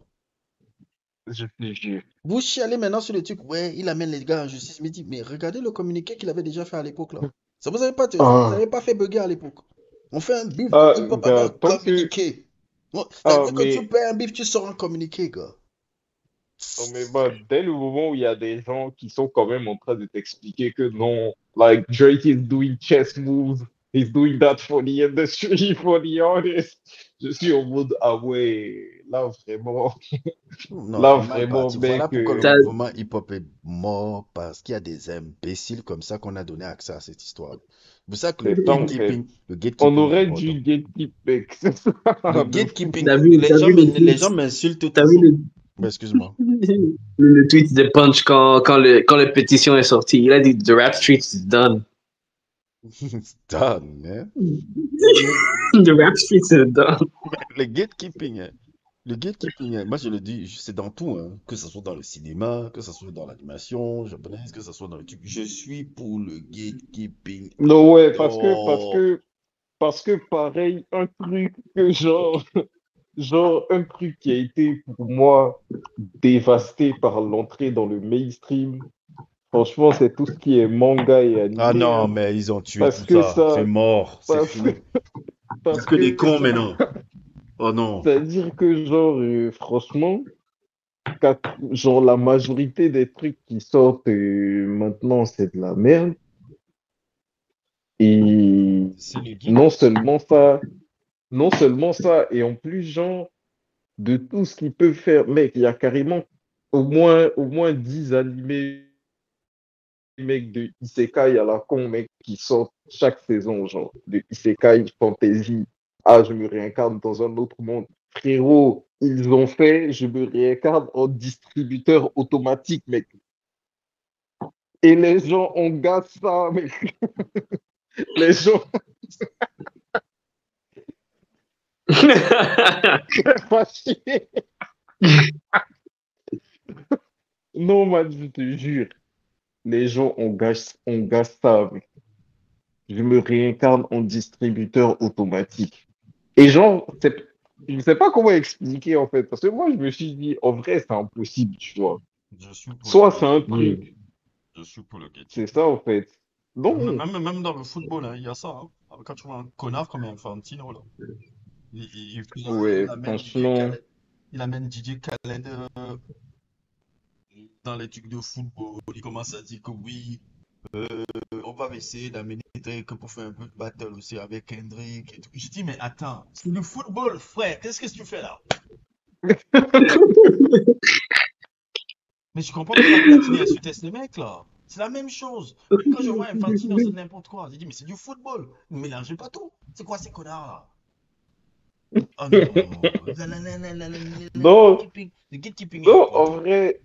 Je te jure. Vous chialez maintenant sur le truc, ouais, il amène les gars en justice. Mais dit, mais regardez le communiqué qu'il avait déjà fait à l'époque là. Ça vous avait pas fait bugger à l'époque. On fait un bif de hip-hop Gars, avec un communiqué. C'est-à-dire que tu mais, perds un bif, tu sors un communiqué, gars. dès le moment où il y a des gens qui sont quand même en train de t'expliquer que non, like Drake is doing chess moves, he's doing that for the industry, for the artist, je suis au mode, ah ouais, Non, là c'est mal vraiment, parti. Voilà mec, pourquoi le Ça, mouvement hip-hop est mort, parce qu'il y a des imbéciles comme ça qu'on a donné accès à cette histoire. C'est pour ça que c'est ça en fait. le On gatekeeping est aurait important. dû gatekeep, mec, c'est ça, Le de fou. gatekeeping, t'as vu le les tweet, gens m'insultent t'as vu toujours. Excuse-moi. le tweet de Punch quand la pétition est sortie. Il a dit The rap street is done. It's done, man. The rap street is done. Le gatekeeping, hein. Le gatekeeping, hein, moi je le dis, c'est dans tout, hein, que ce soit dans le cinéma, que ce soit dans l'animation japonaise, que ce soit dans le truc. Je suis pour le gatekeeping. Non, ouais, Oh, parce que pareil, un truc que genre un truc qui a été pour moi dévasté par l'entrée dans le mainstream, franchement, c'est tout ce qui est manga et ah animé, non, hein. mais ils ont tué Parce tout que ça. C'est ça, mort, c'est parce, fini. Plus parce que des que cons maintenant. Oh non. c'est-à-dire que genre franchement, genre la majorité des trucs qui sortent maintenant, c'est de la merde. Et C'est le geek. non seulement ça, non seulement ça, et en plus genre de tout ce qu'ils peuvent faire, mec, il y a carrément au moins 10 animés mec de Isekai à la con, mec, qui sortent chaque saison, genre, de Isekai Fantasy. Ah, je me réincarne dans un autre monde. Frérot, ils ont fait, je me réincarne en distributeur automatique, mec. Et les gens ont gâté ça, mec. Les gens sont fâchés. Non, man, je te jure. Les gens ont gâché ça, mec. Je me réincarne en distributeur automatique. Et genre, je ne sais pas comment expliquer en fait, parce que moi je me suis dit, en vrai, c'est impossible, tu vois. Je suis pour le Soit c'est un gatekeeping. truc, Je suis pour le c'est gatekeeping. ça en fait. Non, Même dans le football, hein, il y a ça. Hein. Quand tu vois un connard comme Infantino, là, ouais, franchement, Il amène Didier Khaled dans les trucs de football. Il commence à dire que oui, on va essayer d'amener Drake pour faire un peu de battle aussi avec Kendrick et tout. Je dis, mais attends, c'est du football, frère. Qu'est-ce que tu fais là? Mais je comprends pas que Platini insulte les mecs là. C'est la même chose. Quand je vois Infantino, c'est n'importe quoi. J'ai dit, mais c'est du football. Ne mélangez pas tout. C'est quoi ces connards là? Oh non. non, Le gatekeeping est non, important.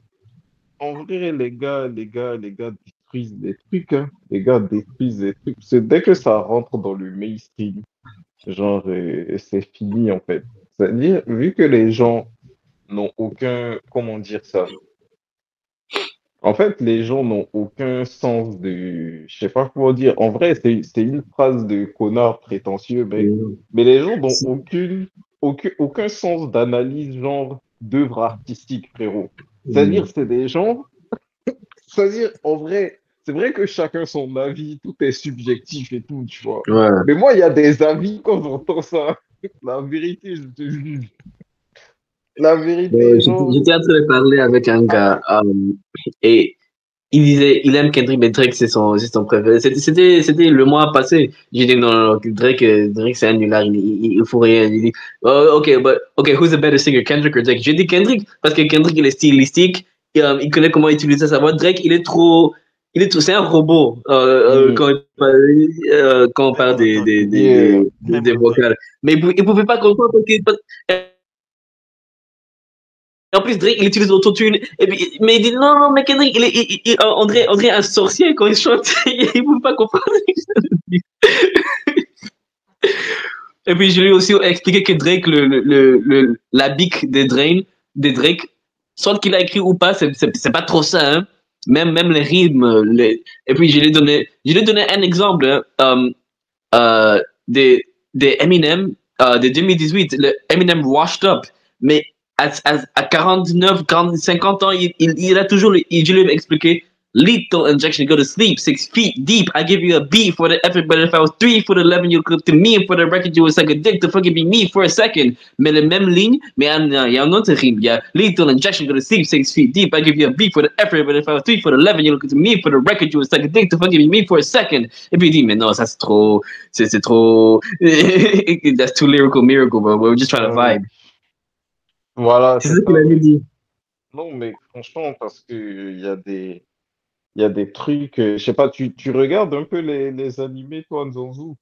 en vrai, les gars détruisent des trucs, hein. Les gars détruisent des trucs. C'est dès que ça rentre dans le mainstream, genre, c'est fini en fait. C'est-à-dire, vu que les gens n'ont aucun, comment dire ça? En fait, les gens n'ont aucun sens de, je sais pas comment dire. En vrai, c'est une phrase de connard prétentieux, mec. Mais les gens n'ont aucun sens d'analyse, genre, d'œuvre artistique, frérot. C'est-à-dire, c'est des gens, c'est-à-dire, en vrai, c'est vrai que chacun son avis, tout est subjectif et tout, tu vois. Ouais. Mais moi, il y a des avis quand j'entends ça. La vérité, je te jure. La vérité, genre, J'étais en train de parler avec un ah, gars et il disait il aime Kendrick, mais Drake c'est son préféré. C'était le mois passé. J'ai dit non, non, non, Drake c'est un nulard, il faut rien. Il dit oh, ok, who's the better singer, Kendrick ou Drake? J'ai dit Kendrick parce que Kendrick il est stylistique, il connaît comment utiliser sa voix. Drake c'est un robot hmm, quand on Même parle monotone. yeah. Même des monotone. vocales. Mais il pouvait pas comprendre en plus, Drake, il utilise l'autotune. Mais il dit non, non, mais Kendrick, on dirait un sorcier quand il chante. Il ne peut pas comprendre. Et puis, je lui ai aussi expliqué que Drake, la bique des Drake, soit qu'il a écrit ou pas, c'est pas trop ça. Hein. Même les rythmes. Et puis, je lui ai donné un exemple. Hein. des Eminem de 2018, le Eminem Washed Up. Mais à 49, 40, 50 ans, il a toujours, je lui ai expliqué, lethal injection, go to sleep, 6 feet deep. I give you a B for the effort, but if I was 3 foot 11, you could to me, and for the record, you would suck a dick to fucking be me for a second. Mais la même ligne, mais il y a un autre rime. Il y a lethal injection, go to sleep, 6 feet deep. I give you a B for the effort, but if I was 3 foot 11, you look to me, for the record, you would suck a dick to fucking be me for a second. Et puis il dit, mais non, ça c'est trop, c'est trop, that's too lyrical miracle, bro. We're just trying to vibe. Voilà, C'est c'est ça qu'il ça. avait dit. Non, mais franchement, parce que il y a des trucs, je sais pas, tu regardes un peu les animés, toi, Nzonzou,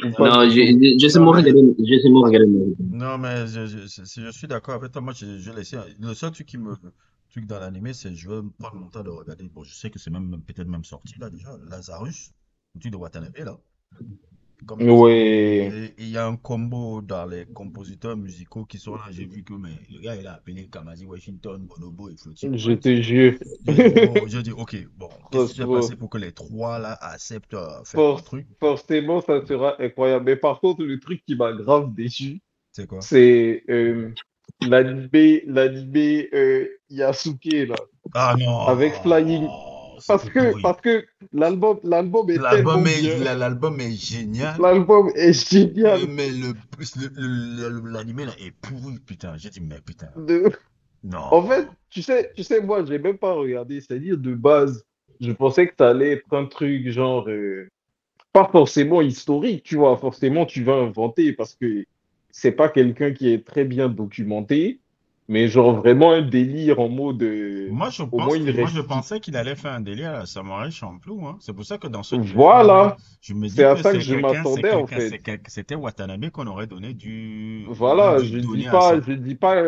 ou pas Non, du tout? je sais Non, moins mais, regarder, je sais moins regarder. non, mais je suis d'accord avec toi. Moi, je laissais. Le seul truc dans l'animé, c'est je veux prendre mon temps de regarder. Bon, je sais que c'est même peut-être même sorti là déjà. Lazarus, le truc de Watanabe là. Comme Ouais, il y a un combo dans les compositeurs musicaux qui sont là. J'ai vu que mais, le gars il a appelé Kamasi Washington, Bonobo et Floating je Point. te jure. J'ai dit, ok, bon, qu'est-ce qui s'est Franchement, passé pour que les trois là acceptent faire un truc? forcément, ça sera incroyable. Mais par contre, le truc qui m'a grave déçu, C'est quoi? c'est l'animé Yasuke, là, Ah avec Flying. non, Parce c'était que, pourri. parce que l'album est tellement bien. L'album est génial, L'album est génial. mais l'animé là est pourri, putain. J'ai dit, mais putain, De... En fait, non. tu sais, moi, j'ai même pas regardé. C'est-à-dire, de base, je pensais que ça allait être un truc genre, pas forcément historique, tu vois. Forcément, tu vas inventer parce que c'est pas quelqu'un qui est très bien documenté, mais genre vraiment un délire en mode, au moins une Moi je restitution. pensais qu'il allait faire un délire à la Samurai Champloo, hein. C'est pour ça que dans ce trailer là, Voilà, je me c'est dis à que ça que je m'attendais, en fait. c'était Watanabe qu'on aurait on aurait Voilà, dû je dis donner à pas, ça. je dis pas,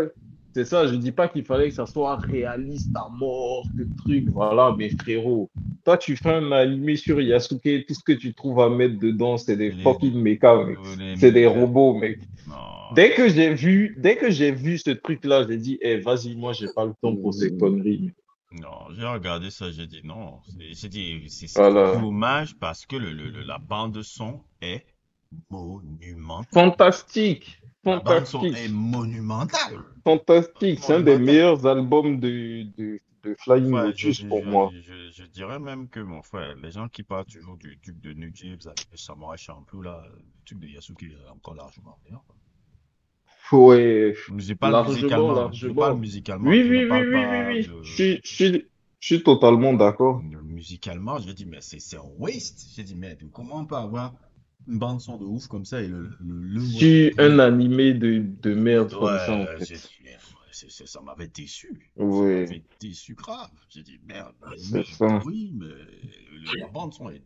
c'est ça, je dis pas qu'il fallait que ça soit réaliste à mort, que truc, voilà, mais frérot, toi tu fais un animé sur Yasuke, tout ce que tu trouves à mettre dedans, c'est des Les, fucking mechas, mec. les C'est des mechas. robots, mec. Non, Dès que j'ai vu ce truc-là, j'ai dit, eh, vas-y, moi j'ai pas le temps pour ces conneries. non, j'ai regardé ça, j'ai dit non. J'ai dit c'est Voilà. dommage parce que la bande son est monumentale. Fantastique, La bande son est fantastique, monumentale. fantastique. C'est un des Monumentale. meilleurs albums de Mon Flying frère, Lotus pour moi. je dirais même que mon frère, les gens qui parlent toujours du truc de New James avec le Samurai Champloo, là, le truc de Yasuke est encore largement meilleur. Ouais, Je parle largement, musicalement, je parle largement. musicalement, Oui, je ne oui, oui, parle oui, oui, pas oui. Je suis totalement d'accord. musicalement, je dis, mais c'est un waste. J'ai dit, mais comment on peut avoir une bande son de ouf comme ça et l'œuvre est Sur un pourrie? animé de merde comme ça, en Ouais, fait. j'ai dit, mais ça m'avait déçu. Ça Oui, m'avait déçu grave. J'ai dit, merde, l'anime c'est est ça. pourri, mais la bande son est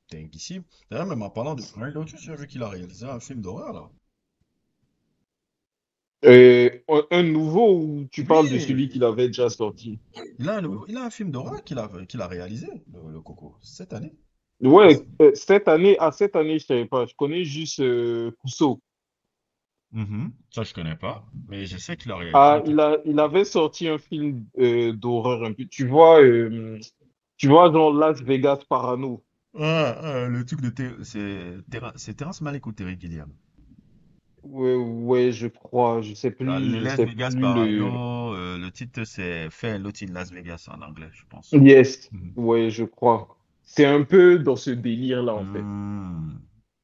dinguissime. D'ailleurs, même en parlant de Samuel Lotus, j'ai vu qu'il a réalisé un film d'horreur, là. Un nouveau où tu parles de celui Oui, qu'il avait déjà sorti. il a un film d'horreur qu'il a réalisé, le Coco, cette année. Ouais, cette année, je savais pas. Je connais juste Kuso. Mhm. Ça, je connais pas, mais je sais qu'il a réalisé un Ah, truc. il avait sorti un film d'horreur un peu. Tu vois, genre Las Vegas Parano. Le truc de c'est Terrence Malick ou Terry Gilliam. Ouais, ouais, je crois. Le Je Las sais Vegas plus le. Parano, le titre c'est Fair Loti de Las Vegas en anglais, je pense. Yes, Mhm. ouais, je crois. C'est un peu dans ce délire-là, en fait. Hmm.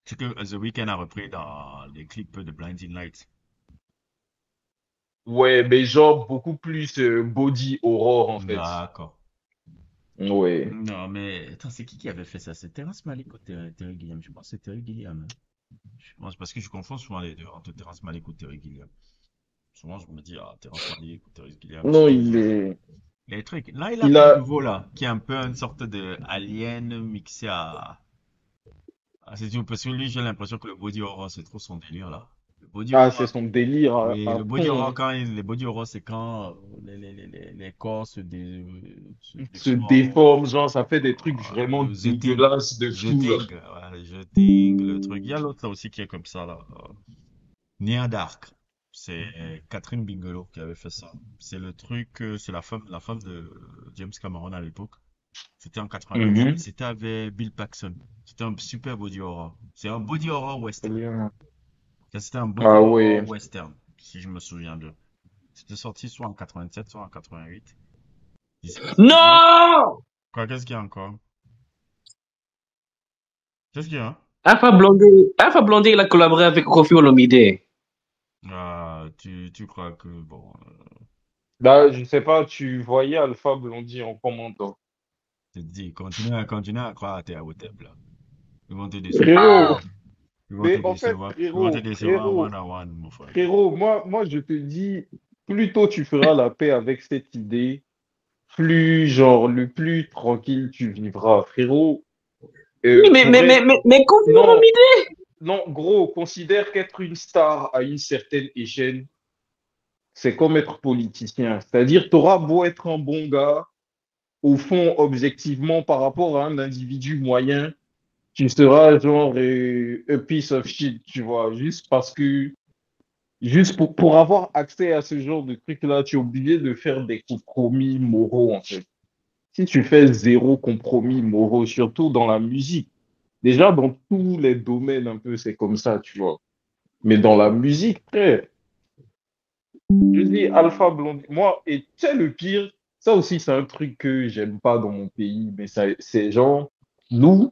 C'est que The Weeknd a repris dans les clips de Blinding Lights. Ouais, mais genre beaucoup plus body horror, en fait. D'accord. Ouais. Non, mais attends, c'est qui avait fait ça? C'est Terrence Malick ou Terry Gilliam? Je pense que c'est Terry Gilliam, hein. Je pense parce que je confonds souvent les deux entre Terrence Malick ou Terry Gilliam. Souvent, je me dis, ah, Terrence Malick ou Terry Gilliam, c'est Non, eux il les, est. les trucs. Là, il a Il fait un a. nouveau, là, qui est un peu une sorte de alien mixé c'est tout, parce que lui, j'ai l'impression que le body horror, c'est trop son délire, là. Le body Ah, c'est horror, son délire oui, à le body horror, fond, hein. les body horror, c'est quand les corps se Se déforment. déforme, genre, ça fait des trucs vraiment Jeting, dégueulasses de fou, là. jeting, ouais, jeting, le truc. Il y a l'autre là aussi qui est comme ça, là. Nia Dark. C'est Catherine Bigelow qui avait fait ça. C'est le truc, c'est la femme de James Cameron à l'époque. C'était en 88 et Mhm. c'était avec Bill Paxton. C'était un super body horror. C'est un body horror western. C'était un body Ah horror ouais. western, si je me souviens de. C'était sorti soit en 87, soit en 88. Je sais pas si tu vois. Non! Quoi, qu'est-ce qu'il y a encore? Qu'est-ce qu'il y a? Alpha Blondie, il a collaboré avec Kofi Olomide. Ah, tu crois que, bon, Bah, je sais pas, tu voyais Alpha Blondie en commentant. je te dis, continue à croire à tes Hotep, là. Ils vont te décevoir. Frérot, Ils vont te mais en fait, décevoir. Ils vont te frérot, décevoir frérot, one à one, mon frère. frérot, moi, je te dis, plus tôt tu feras la paix avec cette idée, plus, genre, le plus tranquille tu vivras. Frérot, Oui, pour être... mais Kofi Non, Olomide. non, gros, considère qu'être une star à une certaine échelle, c'est comme être politicien. C'est-à-dire, tu auras beau être un bon gars, au fond, objectivement, par rapport à un individu moyen, tu seras genre a piece of shit, tu vois, juste pour avoir accès à ce genre de truc-là, tu es obligé de faire des compromis moraux, en fait. Si tu fais zéro compromis moraux, surtout dans la musique, déjà dans tous les domaines un peu, c'est comme ça, tu vois. Mais dans la musique, frère, je dis Alpha Blondie. Moi, et tu sais, le pire, ça aussi, c'est un truc que j'aime pas dans mon pays, mais ça, c'est genre, nous,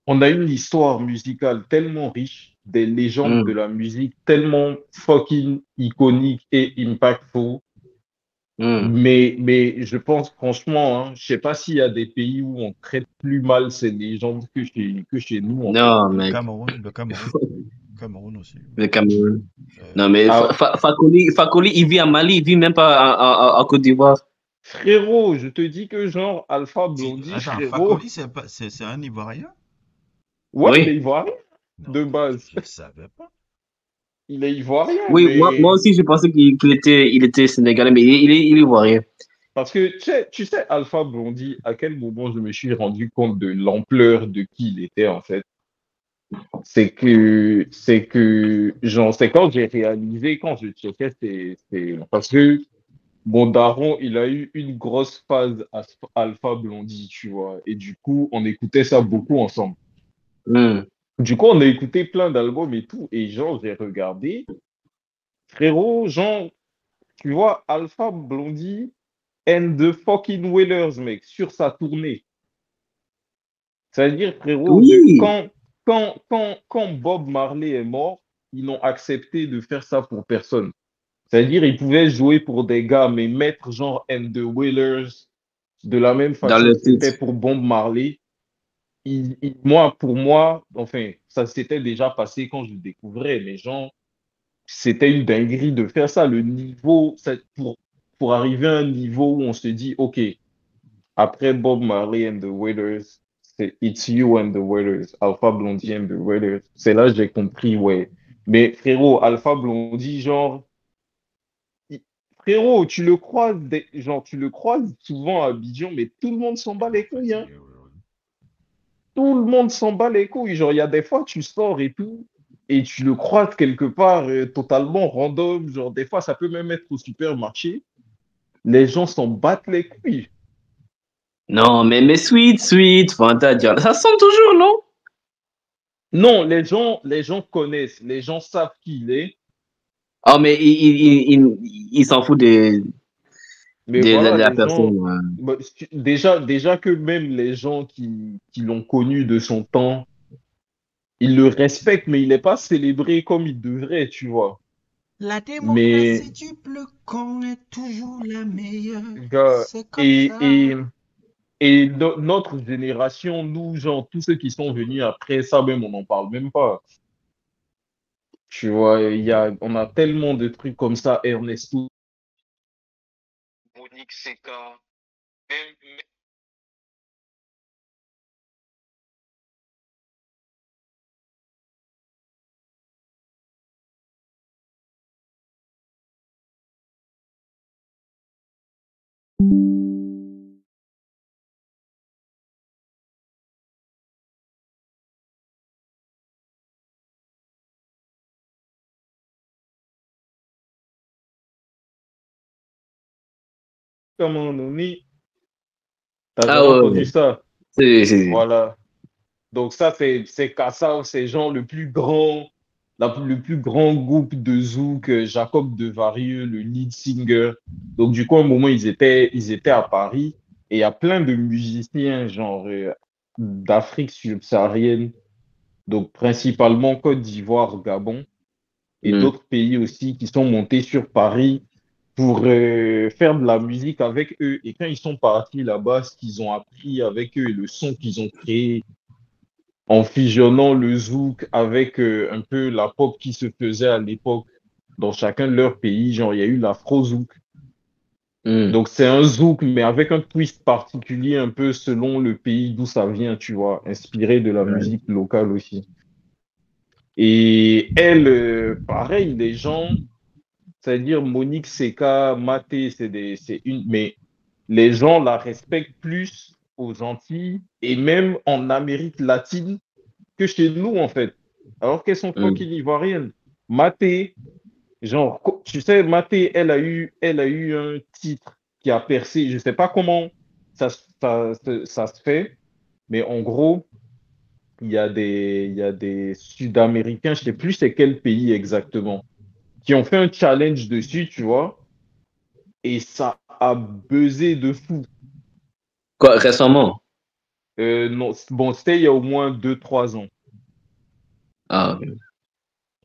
on a une histoire musicale tellement riche, des légendes de Hmm, la musique tellement fucking iconiques et impactful. hmm. Mais je pense franchement, hein, je sais pas s'il y a des pays où on traite plus mal ces légendes que chez nous, en fait. Non, mec. Le Cameroun aussi. Le Cameroun. Euh, Non, mais Ah, Fakoli, il vit à Mali, il vit même pas en Côte d'Ivoire. frérot, je te dis que genre Alpha Blondie, Attends, frérot, Fakoli, c'est un Ivoirien? ouais, il est Oui. ivoirien Non, de base. je ne savais pas. Il est ivoirien, Oui, moi mais aussi, je pensais qu'il était sénégalais, mais il est ivoirien. parce que tu sais, Alpha Blondie, à quel moment je me suis rendu compte de l'ampleur de qui il était, en fait. Genre, c'est quand j'ai réalisé, quand je checkais, parce que mon daron, il a eu une grosse phase Alpha Blondie, tu vois, et du coup, on écoutait ça beaucoup ensemble. Hmm. Du coup, on a écouté plein d'albums et tout, et genre, j'ai regardé, frérot, genre, tu vois, Alpha Blondie and the fucking Wailers, mec, sur sa tournée. C'est-à-dire, frérot, Oui. quand Bob Marley est mort, ils n'ont accepté de faire ça pour personne. C'est-à-dire, ils pouvaient jouer pour des gars, mais mettre genre And the Wailers de la même Dans façon le que titre. c'était pour Bob Marley. Moi, pour moi, enfin, ça s'était déjà passé quand je le découvrais, mais genre, c'était une dinguerie de faire ça. Le niveau, pour arriver à un niveau où on se dit, OK, après Bob Marley and the Wailers, c'est It's You and the Wailers, Alpha Blondie and the Wailers. C'est là que j'ai compris, ouais. Mais frérot, Alpha Blondie, genre, il- frérot, genre, tu le croises souvent à Abidjan, mais tout le monde s'en bat Il est les couilles, hein. fatigué, ouais, ouais. Tout le monde s'en bat les couilles. Genre, il y a des fois, tu sors et tout, et tu le croises quelque part totalement random. Genre, des fois, ça peut même être au supermarché. Les gens s'en battent les couilles. Non, mais Sweet, Fanta Diallo. Ça sonne toujours, non? Non, les gens connaissent, les gens savent qui il est. Oh, mais il s'en fout Mais voilà, de la les gens, personne. Ouais. bah, déjà que même les gens qui l'ont connu de son temps, ils le respectent, mais il n'est pas célébré comme il devrait, tu vois. La Mais, démocratie du plus con est toujours la meilleure. gars, C'est comme et, ça. et, notre génération, nous, genre, tous ceux qui sont venus après ça, même, on n'en parle même pas. Tu vois, on a tellement de trucs comme ça, Ernesto, Monique Seca, même, à un moment donné, T'as Ah jamais ouais, entendu ouais. ça? C'est. Voilà. Donc ça, c'est Kassav, c'est genre le plus grand, le plus grand groupe de zouk, Jacob de Varieux, le lead singer. Donc du coup, à un moment, ils étaient à Paris et il y a plein de musiciens, genre d'Afrique subsaharienne, donc principalement Côte d'Ivoire, Gabon et Hmm. d'autres pays aussi qui sont montés sur Paris pour faire de la musique avec eux. Et quand ils sont partis là-bas, ce qu'ils ont appris avec eux et le son qu'ils ont créé en fusionnant le zouk avec un peu la pop qui se faisait à l'époque dans chacun de leurs pays. Genre, il y a eu l'afro-zouk. Hmm. Donc, c'est un zouk, mais avec un twist particulier un peu selon le pays d'où ça vient, tu vois, inspiré de la Ouais. musique locale aussi. Et elle, pareil, les gens, c'est-à-dire Monique Seka, Maté, mais les gens la respectent plus aux Antilles et même en Amérique latine que chez nous, en fait. Alors qu'elles sont Hmm. tranquilles ivoiriennes. Maté, genre, tu sais, Maté, elle a eu un titre qui a percé. Je sais pas comment ça se fait, mais en gros, il y a des Sud-Américains, je sais plus c'est quel pays exactement, qui ont fait un challenge dessus, tu vois, et ça a buzzé de fou. Quoi, récemment? Non, bon, c'était il y a au moins 2, 3 ans. Ah, ok.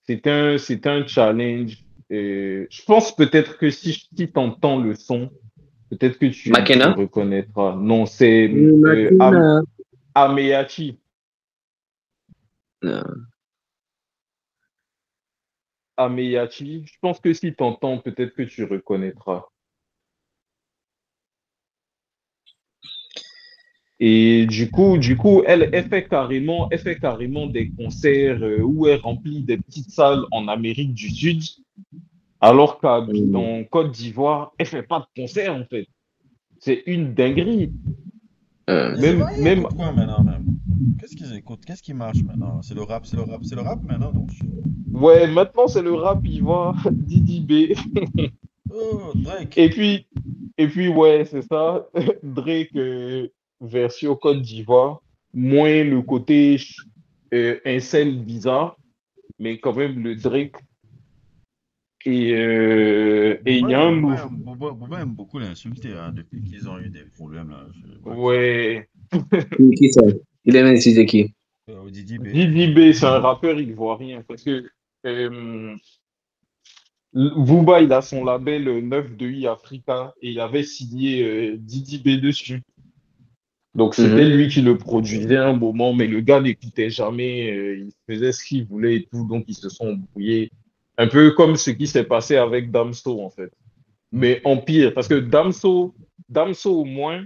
C'est un challenge. Je pense peut-être que si tu entends le son, peut-être que tu Makena? reconnaîtras. Non, c'est Makena. Ameachi. Non. Ameachi. Je pense que si tu entends, peut-être que tu reconnaîtras. Et du coup, elle fait carrément des concerts où elle remplit des petites salles en Amérique du Sud, alors Hmm. qu'en Côte d'Ivoire, elle fait pas de concert en fait. C'est une dinguerie. Les Même, Ivoiriens même écoutent quoi maintenant même? Qu'est-ce qu'ils écoutent? Qu'est-ce qui marche maintenant? C'est le rap, c'est le rap, c'est le rap maintenant, non? Ouais, maintenant c'est le rap ivoire, Didi B. Oh, Drake. Et puis, ouais, c'est ça. Drake, version Côte d'Ivoire. Moins le côté incel bizarre, mais quand même le Drake. Et il y a un nouveau. Booba aime beaucoup l'insulter hein, depuis qu'ils ont eu des problèmes là. Je sais pas qui. Ouais. Qui ça? Il aime utiliser qui? Didi B. Didi B, c'est un rappeur ivoirien. Parce que euh, Booba, il a son label 9 de I Africa et il avait signé Didi B dessus. Donc c'était Mhm. lui qui le produisait un moment, mais le gars n'écoutait jamais, il faisait ce qu'il voulait et tout, donc ils se sont embrouillés. Un peu comme ce qui s'est passé avec Damso en fait. Mais en pire, parce que Damso au moins,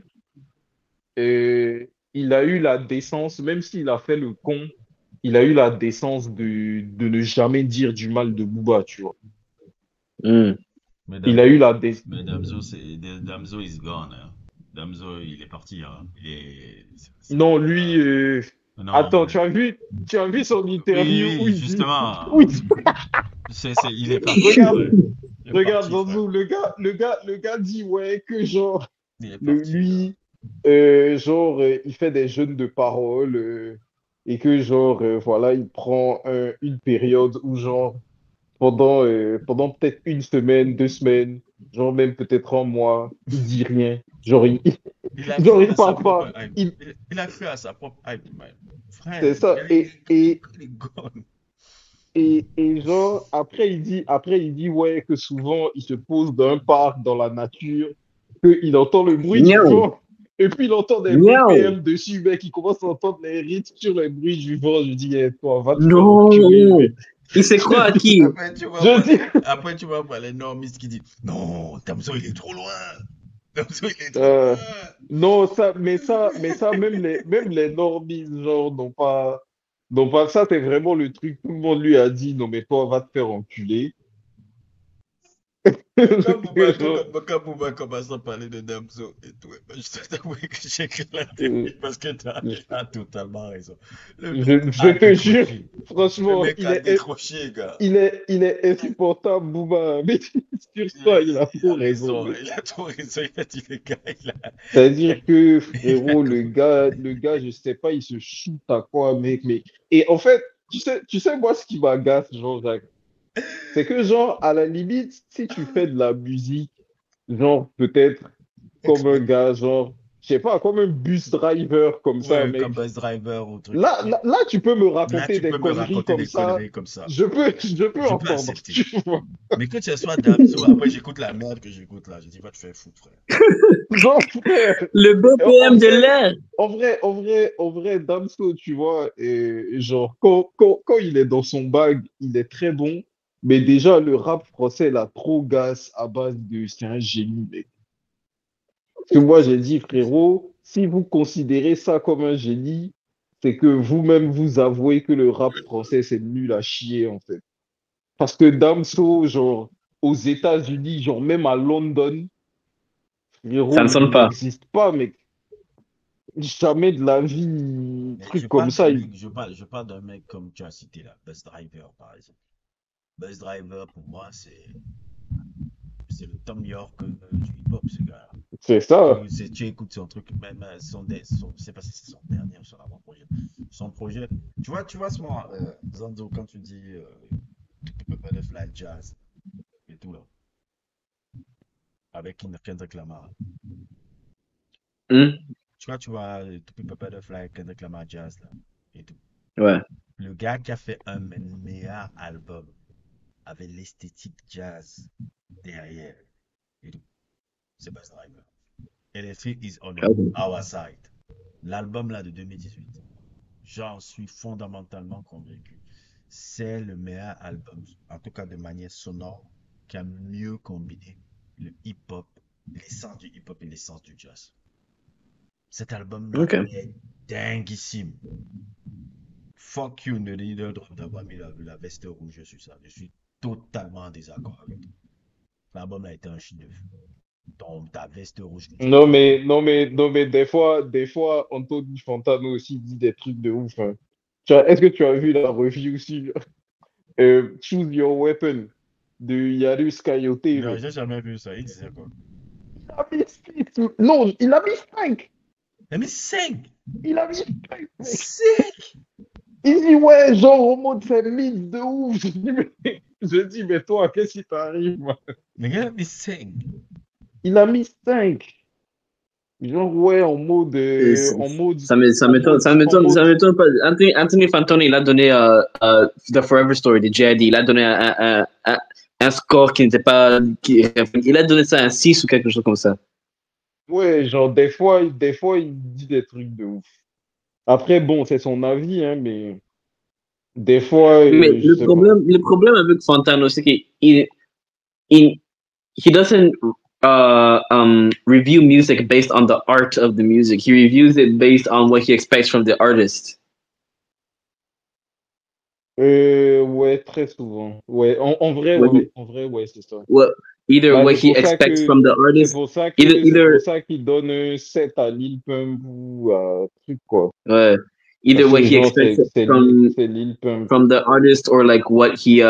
il a eu la décence, même s'il a fait le con, il a eu la décence de ne jamais dire du mal de Booba, tu vois. Hmm. Mais Il a eu la décence. Damso is gone. Hein. Damso, il est parti. Hein. Non, lui, Non, attends, tu as vu son oui, interview où oui, il dit, justement. où il dit- Il est parti. regarde, Ouais. Il est regarde parti, dans frère. nous, le gars dit, ouais, que genre, Il est parti, là. lui, genre, il fait des jeûnes de parole, et que genre, voilà, il prend une période où genre, pendant peut-être une semaine, 2 semaines, genre même peut-être un mois, il dit rien. Genre, il, Il a genre, cru il à sa parle propre pas. hype. Il a cru à sa propre hype, man. C'est Frère, ça. Et il est gone. genre, après, il dit, ouais, que souvent, il se pose dans un parc, dans la nature, qu'il entend le bruit du Miaou! vent, et puis il entend des Miaou! BPM dessus, mec, il commence à entendre les rythmes sur les bruits du vent. Je dis, eh, toi, va te faire enculer, Non! mec. Il sait Je quoi à dis, qui? je dis, Après, tu vas voir les normistes qui disent non, Damso, il est trop loin. Damso, il est trop euh, loin. non, mais ça, même les normies, genre, n'ont pas, ça, c'est vraiment le truc, tout le monde lui a dit, non, mais toi, va te faire enculer. Genre, Quand Booba commence à parler de Damso et tout, je dois t'avouer que j'ai éclaté euh, parce que tu as totalement raison. Le mec je a te jure, décroché. Le franchement, mec a décroché, gars. il est insupportable, Booba. Mais sur ça, il a Il trop a raison. raison, Mais il a trop raison. Il a dit, le gars, c'est-à-dire que, il a frérot, le gars, je sais pas, il se shoot à quoi, mec. Mais... Et en fait, tu sais, moi, ce qui m'agace, Jean-Jacques, c'est que, genre, à la limite, si tu fais de la musique, genre, peut-être comme un gars, genre, je sais pas, comme un bus driver, comme ça, ouais, comme mec. bus driver ou truc. Mais Là, tu peux me là, raconter tu des peux me conneries raconter comme des ça, conneries comme ça. je peux Je peux entendre, accepter. tu vois. Mais que ce soit Damso, après j'écoute la merde que j'écoute là. Je dis, va te faire foutre, frère. Genre, frère, Le en BPM de vrai, l'air. en vrai, Damso, tu vois, et genre, quand il est dans son bag, il est très bon, mais déjà, le rap français, il a trop gas à base de, c'est un génie, mec. Parce que moi, j'ai dit, frérot, si vous considérez ça comme un génie, c'est que vous-même, vous avouez que le rap français, c'est nul à chier, en fait. Parce que Damso, genre, aux États-Unis, genre, même à London, Ça frérot, ne sonne il pas. n'existe pas, mec. Jamais de la vie, Mais truc comme ça. je parle d'un mec comme tu as cité là, Bus Driver par exemple. Bus Driver pour moi c'est le Tom York du hip-hop ce gars-là. C'est ça. Tu écoutes son truc, même je sais pas si c'est son dernier ou son avant-projet. Son projet, tu vois ce moment, Zanzo, quand tu dis Butterfly Jazz et tout là, avec Kendrick Lamar. Hmm? Tu vois, To Be Butterfly, Kendrick Lamar Jazz là, et tout. Ouais. Le gars qui a fait un meilleur album avec l'esthétique jazz derrière et tout, c'est Bass Driver. Electric is on Ok. our side. L'album là de 2018, j'en suis fondamentalement convaincu. C'est le meilleur album, en tout cas de manière sonore, qui a mieux combiné le hip-hop, l'essence du hip-hop et l'essence du jazz. Cet album-là Ok. est dinguissime. Fuck you, ne leader d'avoir mis la veste rouge sur ça. Je suis totalement en désaccord avec toi. L'album a été un chef-d'œuvre. Ta veste rouge que tu as mis. Non, mais des fois, Anthony Fantano aussi dit des trucs de ouf, hein. Est-ce que tu as vu la review sur Choose Your Weapon de Yarus Coyote, Non, mec? j'ai jamais vu ça. Il disait quoi? Il a mis non, il a mis 5. Mais 5! Il a mis 5, mec. 5! Il dit, ouais, genre, en mode, c'est mythe de ouf. Je dis, mais toi, qu'est-ce qui t'arrive, man? Le gars a mis 5. Il a mis 5. Genre, ouais, C'est- c'est- en mode, ça m'étonne pas. Anthony Fantoni, il a donné The Forever Story de JID. Il a donné un score qui n'était pas. Il a donné ça un 6 ou quelque chose comme ça. ouais, genre, des fois, il dit des trucs de ouf. Après, bon, c'est son avis, hein, mais des fois, Mais je sais pas. le problème avec Fantano, c'est qu'il he, he doesn't review music based on the art of the music. He reviews it based on what he expects from the artist. Ouais, très souvent. Ouais, What he, en vrai, ouais, c'est ça. what, either Bah, what he expects from the artist, c'est pour either ça qu'il donne un 7 à Lil Pump ou à truc, quoi. uh, either Parce what que, he genre, expects c'est Lil Pump. from the artist or like what he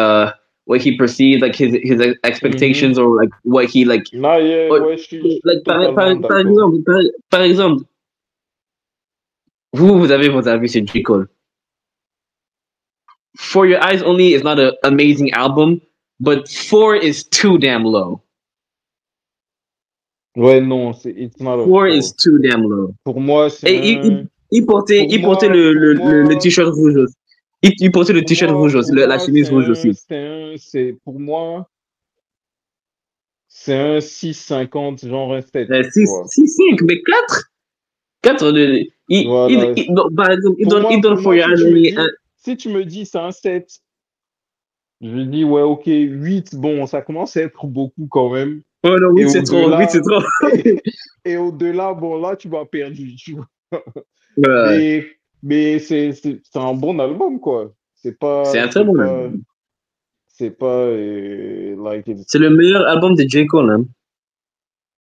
perceives like his expectations Mhm. or like what he like Ah, yeah, or, ouais, je suis like totalement d'accord. par exemple vous avez vos avis sur J. Cole. For Your Eyes Only is not an amazing album, but 4 is too damn low. Ouais, non, it's not a 4 is 4. too damn low. Pour moi, c'est Et un. il portait le t-shirt rouge aussi. Il portait le t-shirt rouge aussi, la chemise rouge aussi. C'est un 6,50, genre un 7, tu 6, vois. 5, mais 4 Voilà. non, par exemple, il donne Pour For moi, Your Eyes Only un. si tu me dis c'est un 7, je dis ouais, ok, 8, bon, ça commence à être beaucoup quand même. Oh non, Et 8 c'est au-delà, trop. et au-delà, bon, là, tu m'as perdu, tu vois. Ouais, Mais c'est un bon album, quoi. c'est un très bon C'est pas, album. c'est pas like C'est le meilleur album de J. Cole, hein.